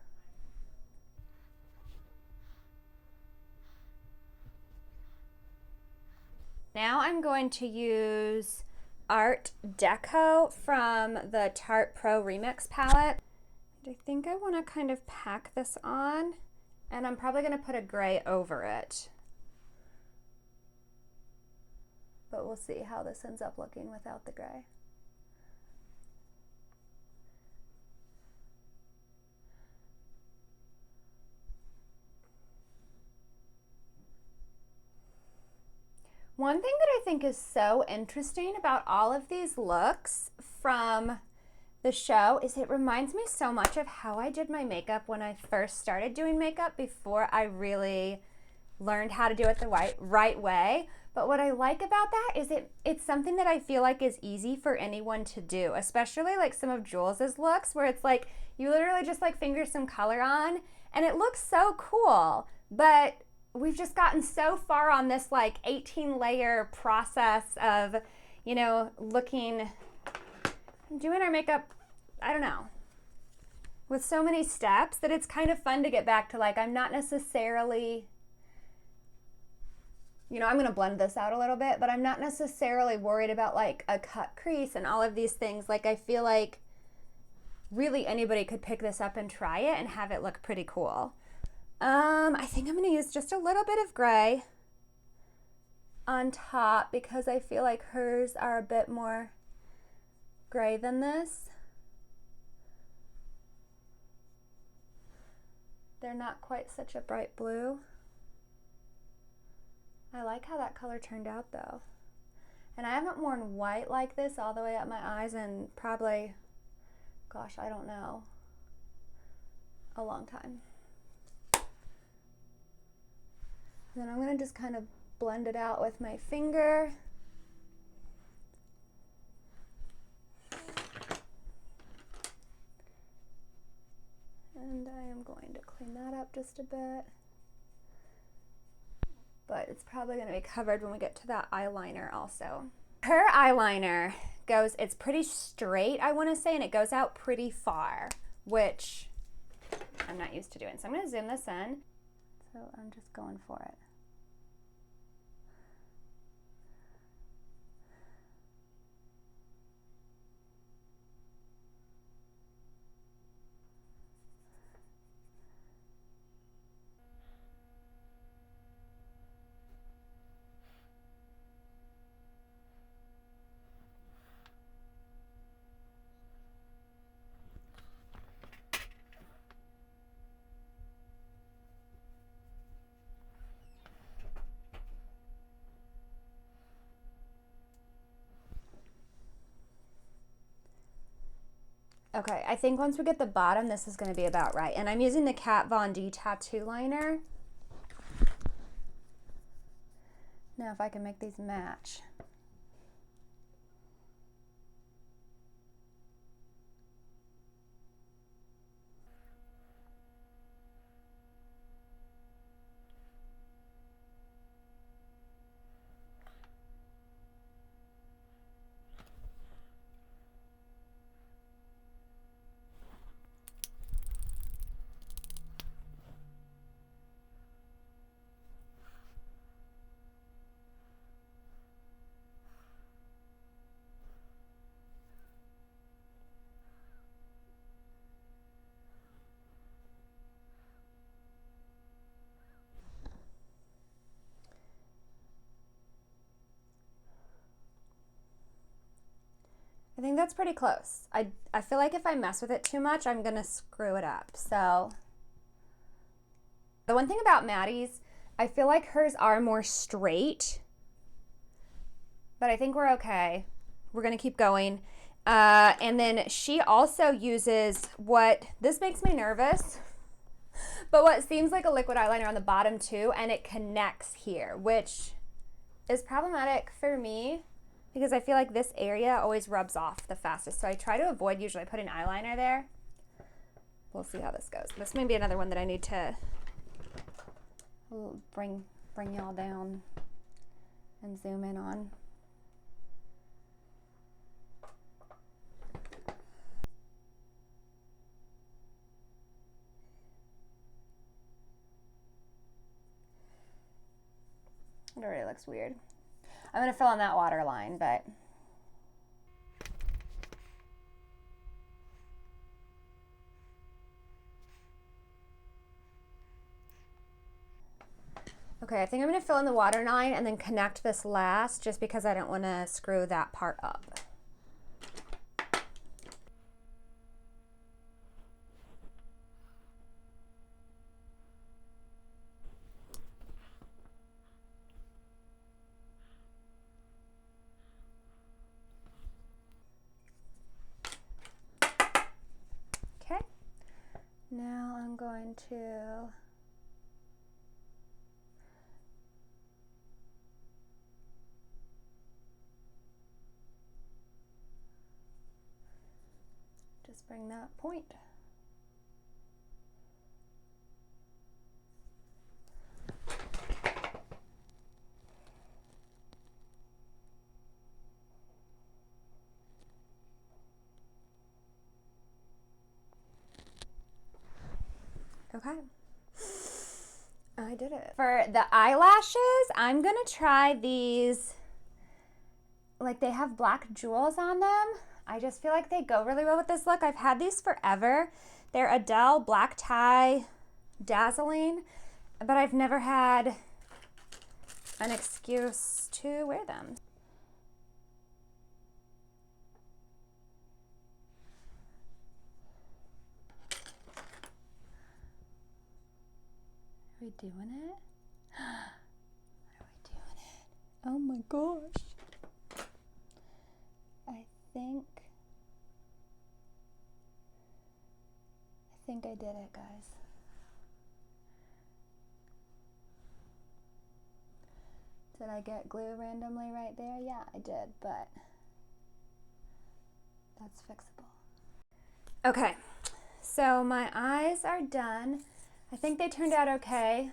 Now I'm going to use Art Deco from the Tarte Pro Remix palette. I think I want to kind of pack this on, and I'm probably going to put a gray over it. But we'll see how this ends up looking without the gray. One thing that I think is so interesting about all of these looks from the show is it reminds me so much of how I did my makeup when I first started doing makeup before I really learned how to do it the right way. But what I like about that is it's something that I feel like is easy for anyone to do, especially like some of Jules's looks where it's like you literally just like finger some color on and it looks so cool. But we've just gotten so far on this like 18 layer process of, you know, doing our makeup, I don't know, with so many steps that it's kind of fun to get back to like, I'm not necessarily, you know, I'm gonna blend this out a little bit, but I'm not necessarily worried about like a cut crease and all of these things. Like I feel like really anybody could pick this up and try it and have it look pretty cool. I think I'm gonna use just a little bit of gray on top because I feel like hers are a bit more gray than this. They're not quite such a bright blue. I like how that color turned out though. And I haven't worn white like this all the way up my eyes in probably, gosh, I don't know, a long time. And then I'm gonna just kind of blend it out with my finger. And I am going to clean that up just a bit. But it's probably going to be covered when we get to that eyeliner also. Her eyeliner goes, it's pretty straight, I want to say, and it goes out pretty far, which I'm not used to doing. So I'm going to zoom this in. So I'm just going for it. Okay, I think once we get the bottom, this is going to be about right. And I'm using the Kat Von D tattoo liner. Now if I can make these match. I think that's pretty close. I feel like if I mess with it too much, I'm gonna screw it up. So the one thing about Maddie's, I feel like hers are more straight, but I think we're okay. We're gonna keep going. And then she also uses this makes me nervous, but what seems like a liquid eyeliner on the bottom too, and it connects here, which is problematic for me because I feel like this area always rubs off the fastest. So I try to avoid usually putting eyeliner there. We'll see how this goes. This may be another one that I need to bring y'all down and zoom in on. It already looks weird. I'm gonna fill in that water line, but okay, I think I'm gonna fill in the water line and then connect this last just because I don't wanna screw that part up. Okay, now I'm going to just bring that point. Okay, I did it. For the eyelashes, I'm gonna try these, like they have black jewels on them. I just feel like they go really well with this look. I've had these forever. They're Adele Black Tie Dazzling, but I've never had an excuse to wear them. Are we doing it? Are we doing it? Oh my gosh. I think I did it, guys. Did I get glue randomly right there? Yeah, I did, but that's fixable. Okay, so my eyes are done. I think they turned out okay.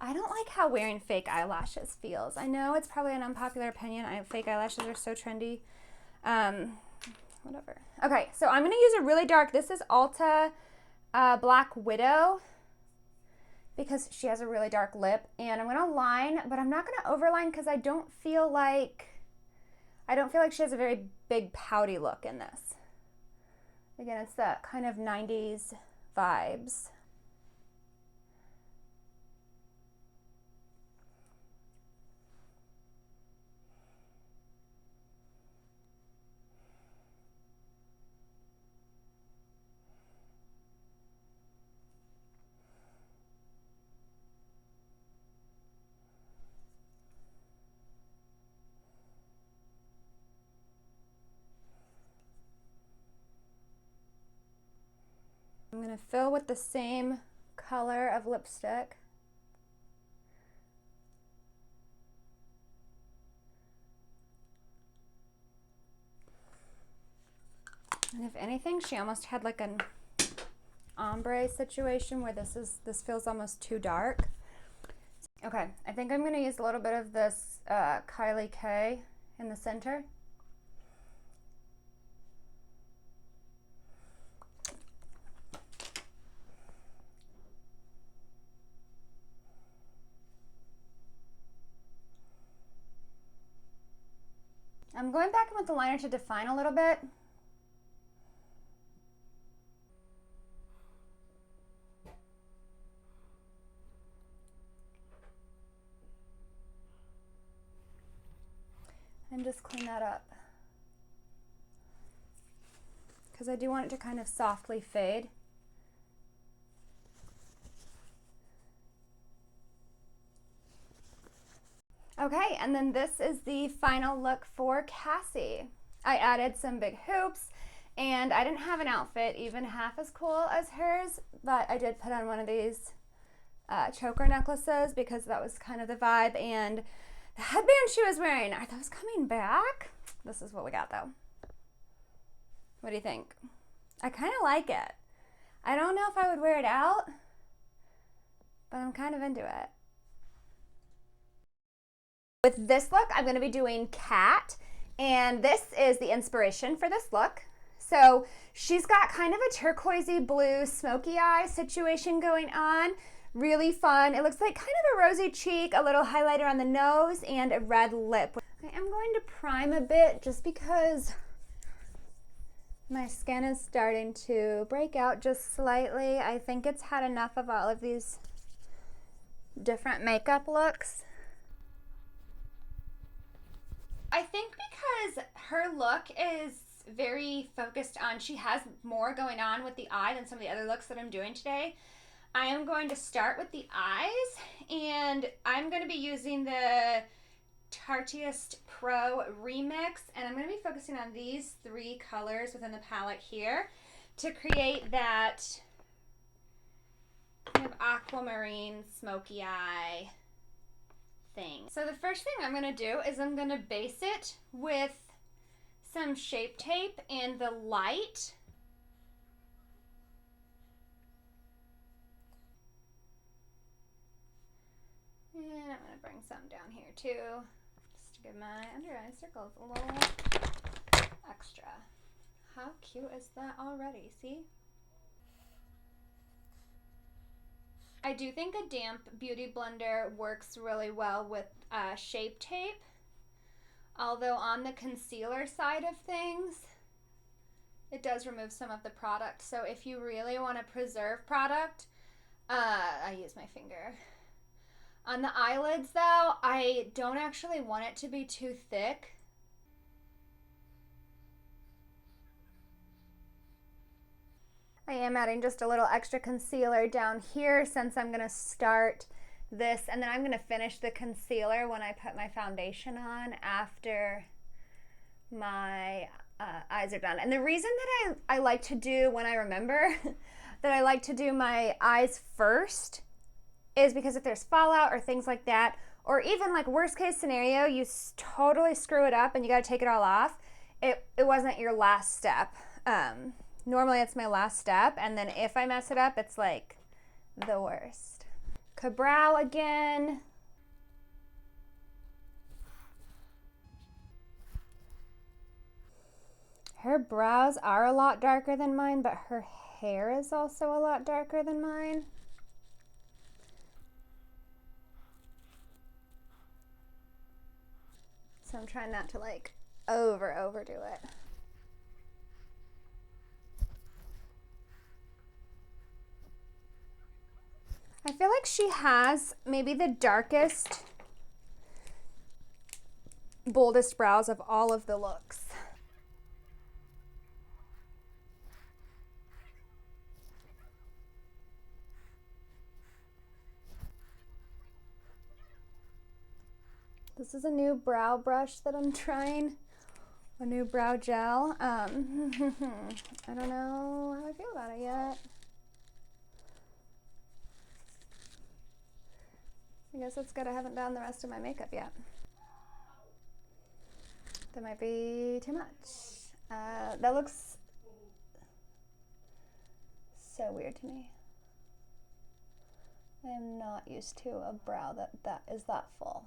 I don't like how wearing fake eyelashes feels. I know it's probably an unpopular opinion. Fake eyelashes are so trendy. Whatever. Okay, so I'm gonna use a really dark, this is Ulta Black Widow, because she has a really dark lip, and I'm gonna line, but I'm not gonna overline because I don't feel like she has a very big pouty look in this. Again, it's that kind of 90s vibes. I'm going to fill with the same color of lipstick. And if anything, she almost had like an ombre situation where this feels almost too dark. Okay, I think I'm going to use a little bit of this Kylie K in the center. I'm going back in with the liner to define a little bit. And just clean that up. Because I do want it to kind of softly fade. Okay, and then this is the final look for Cassie. I added some big hoops, and I didn't have an outfit even half as cool as hers, but I did put on one of these choker necklaces because that was kind of the vibe, and the headband she was wearing, are those coming back? This is what we got though. What do you think? I kind of like it. I don't know if I would wear it out, but I'm kind of into it. With this look, I'm going to be doing Cat, and this is the inspiration for this look. So she's got kind of a turquoisey blue smoky eye situation going on. Really fun. It looks like kind of a rosy cheek, a little highlighter on the nose, and a red lip. I am going to prime a bit just because my skin is starting to break out just slightly. I think it's had enough of all of these different makeup looks. I think because her look is very focused on, she has more going on with the eye than some of the other looks that I'm doing today. I am going to start with the eyes, and I'm going to be using the Tarteist Pro Remix, and I'm going to be focusing on these three colors within the palette here to create that kind of aquamarine smoky eye thing. So the first thing I'm going to do is I'm going to base it with some Shape Tape in the light And I'm gonna bring some down here too, just to give my under eye circles a little extra. How cute is that already? See? I do think a damp beauty blender works really well with Shape Tape. Although on the concealer side of things, it does remove some of the product. So if you really want to preserve product, I use my finger. On the eyelids though, I don't actually want it to be too thick. I am adding just a little extra concealer down here since I'm gonna start this, and then I'm gonna finish the concealer when I put my foundation on after my eyes are done. And the reason that I like to do, when I remember, that I like to do my eyes first is because if there's fallout or things like that, or even like worst case scenario, you totally screw it up and you gotta take it all off, it wasn't your last step. Normally it's my last step, and then if I mess it up, it's like the worst. Brow again. Her brows are a lot darker than mine, but her hair is also a lot darker than mine. So I'm trying not to like overdo it. I feel like she has maybe the darkest, boldest brows of all of the looks. This is a new brow brush that I'm trying, a new brow gel. I don't know how I feel about it yet. I guess it's good I haven't done the rest of my makeup yet. That might be too much. That looks so weird to me. I am not used to a brow that is that full.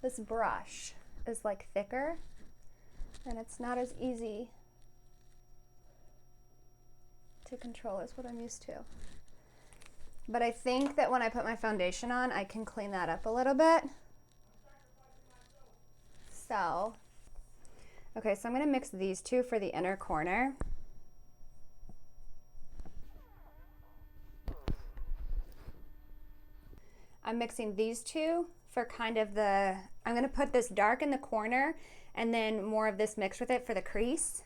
This brush is like thicker, and it's not as easy to control as what I'm used to. But I think that when I put my foundation on, I can clean that up a little bit. So, okay, so I'm gonna mix these two for the inner corner. I'm mixing these two for kind of the, I'm gonna put this dark in the corner and then more of this mixed with it for the crease.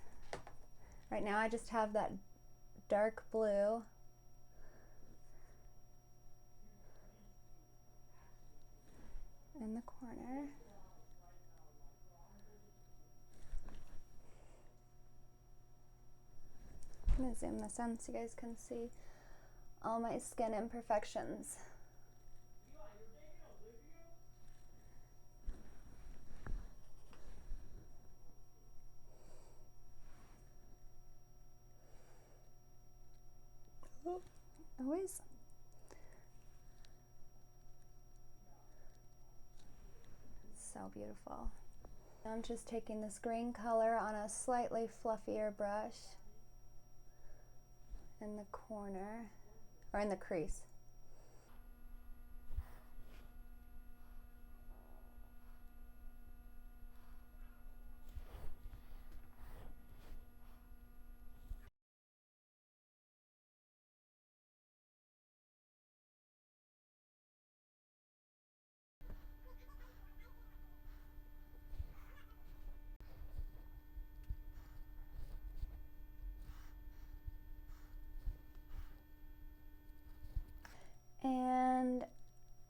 Right now I just have that dark blue. In the corner. I'm gonna zoom this in so you guys can see all my skin imperfections. Always. So beautiful. I'm just taking this green color on a slightly fluffier brush in the corner, or in the crease. And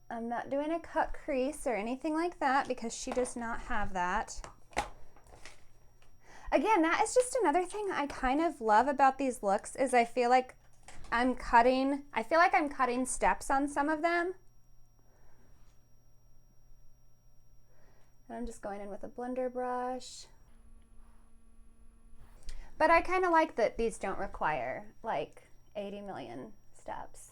I'm not doing a cut crease or anything like that because she does not have that. Again, that is just another thing I kind of love about these looks is I feel like I'm cutting steps on some of them. And I'm just going in with a blender brush. But I kind of like that these don't require like 80 million steps.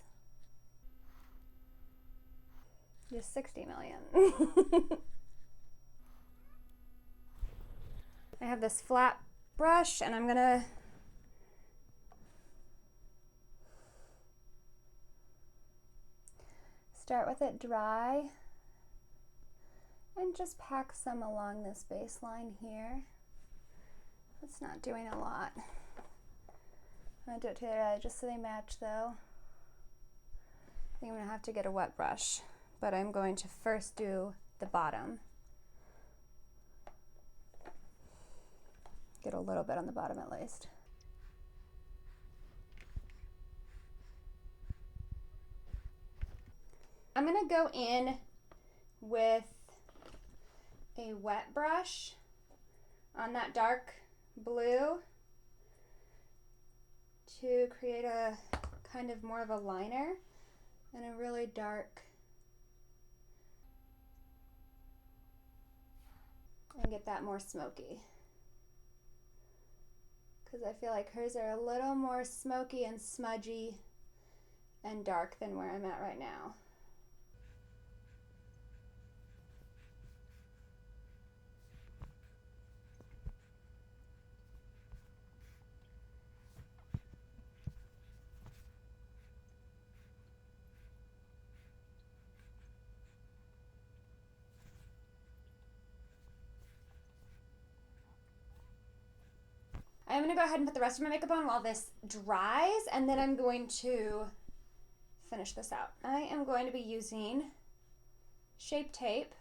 Just 60 million. I have this flat brush and I'm gonna start with it dry and just pack some along this baseline here. It's not doing a lot. I'm gonna do it to the other eye just so they match though. I think I'm gonna have to get a wet brush, but I'm going to first do the bottom. Get a little bit on the bottom at least. I'm gonna go in with a wet brush on that dark blue to create a kind of more of a liner and a really dark and get that more smoky. Because I feel like hers are a little more smoky and smudgy and dark than where I'm at right now. I'm gonna go ahead and put the rest of my makeup on while this dries, and then I'm going to finish this out. I am going to be using Shape Tape.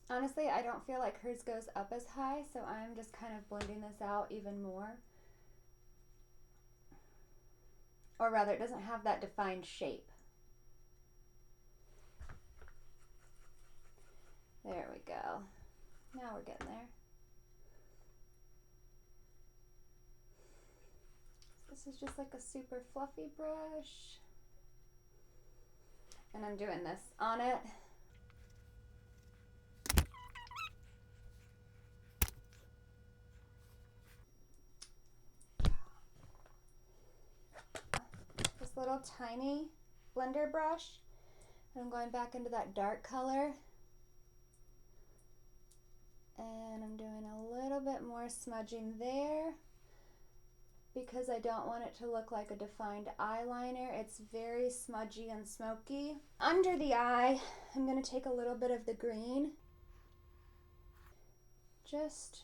Honestly, I don't feel like hers goes up as high, so I'm just kind of blending this out even more. Or rather, it doesn't have that defined shape. There we go. Now we're getting there. This is just like a super fluffy brush. And I'm doing this on it. This little tiny blender brush. And I'm going back into that dark color. And I'm doing a little bit more smudging there because I don't want it to look like a defined eyeliner. It's very smudgy and smoky. Under the eye, I'm going to take a little bit of the green just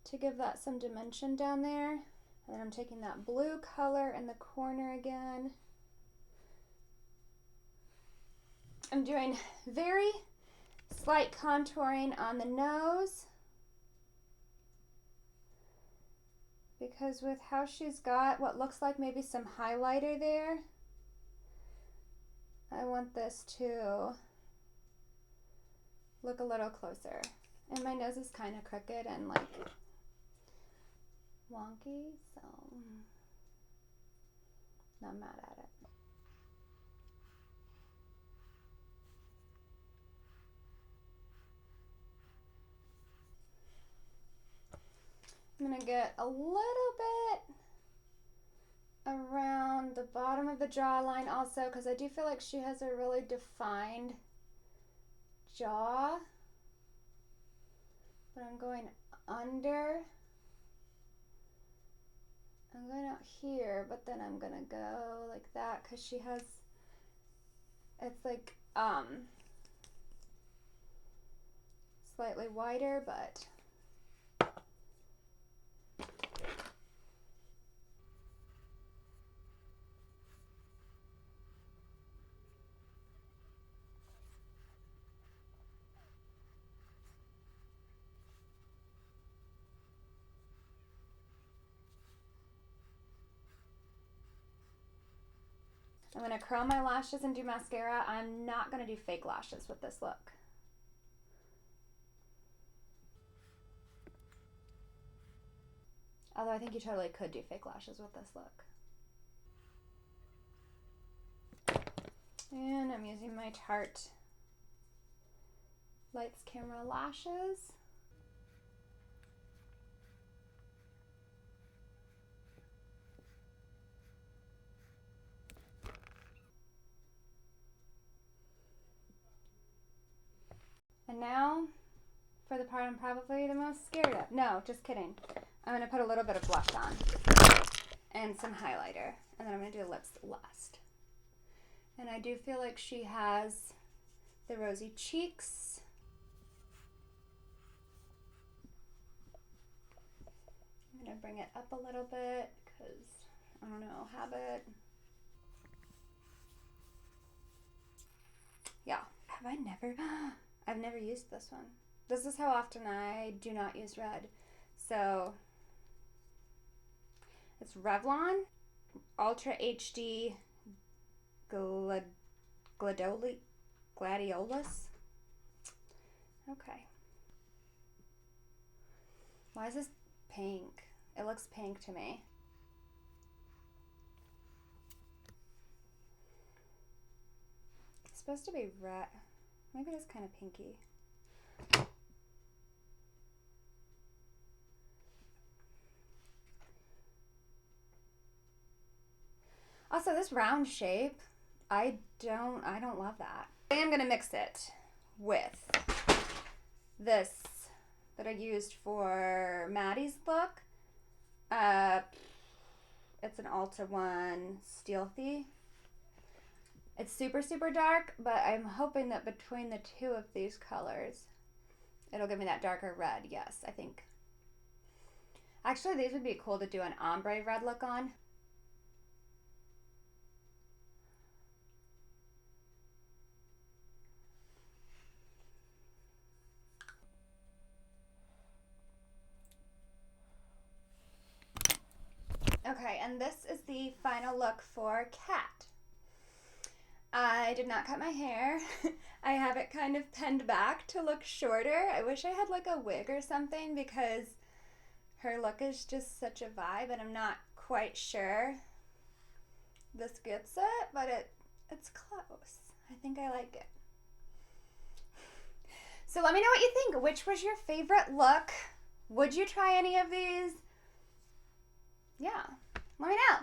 to give that some dimension down there. And then I'm taking that blue color in the corner again. I'm doing very slight contouring on the nose because with how she's got what looks like maybe some highlighter there, I want this to look a little closer. And my nose is kind of crooked and like wonky, so not mad at it. I'm gonna get a little bit around the bottom of the jawline also because I do feel like she has a really defined jaw. But I'm going under. I'm going out here, but then I'm gonna go like that because she has, it's like slightly wider, but I'm going to curl my lashes and do mascara. I'm not going to do fake lashes with this look. Although I think you totally could do fake lashes with this look. And I'm using my Tarte Lights Camera Lashes. And now for the part I'm probably the most scared of. No, just kidding. I'm going to put a little bit of blush on and some highlighter. And then I'm going to do the lips last. And I do feel like she has the rosy cheeks. I'm going to bring it up a little bit because, I don't know, habit. Yeah. Have I never... I've never used this one. This is how often I do not use red. So it's Revlon Ultra HD Gladiolus. Okay. Why is this pink? It looks pink to me. It's supposed to be red. Maybe it is kind of pinky. Also, this round shape, I don't love that. I am gonna mix it with this that I used for Maddie's look. It's an Ulta One Stealthy. It's super, super dark, but I'm hoping that between the two of these colors, it'll give me that darker red. Yes, I think. Actually, these would be cool to do an ombre red look on. Okay, and this is the final look for Cat. I did not cut my hair. I have it kind of pinned back to look shorter. I wish I had like a wig or something because her look is just such a vibe, and I'm not quite sure this gets it, but it's close. I think I like it. So let me know what you think. Which was your favorite look? Would you try any of these? Yeah, let me know.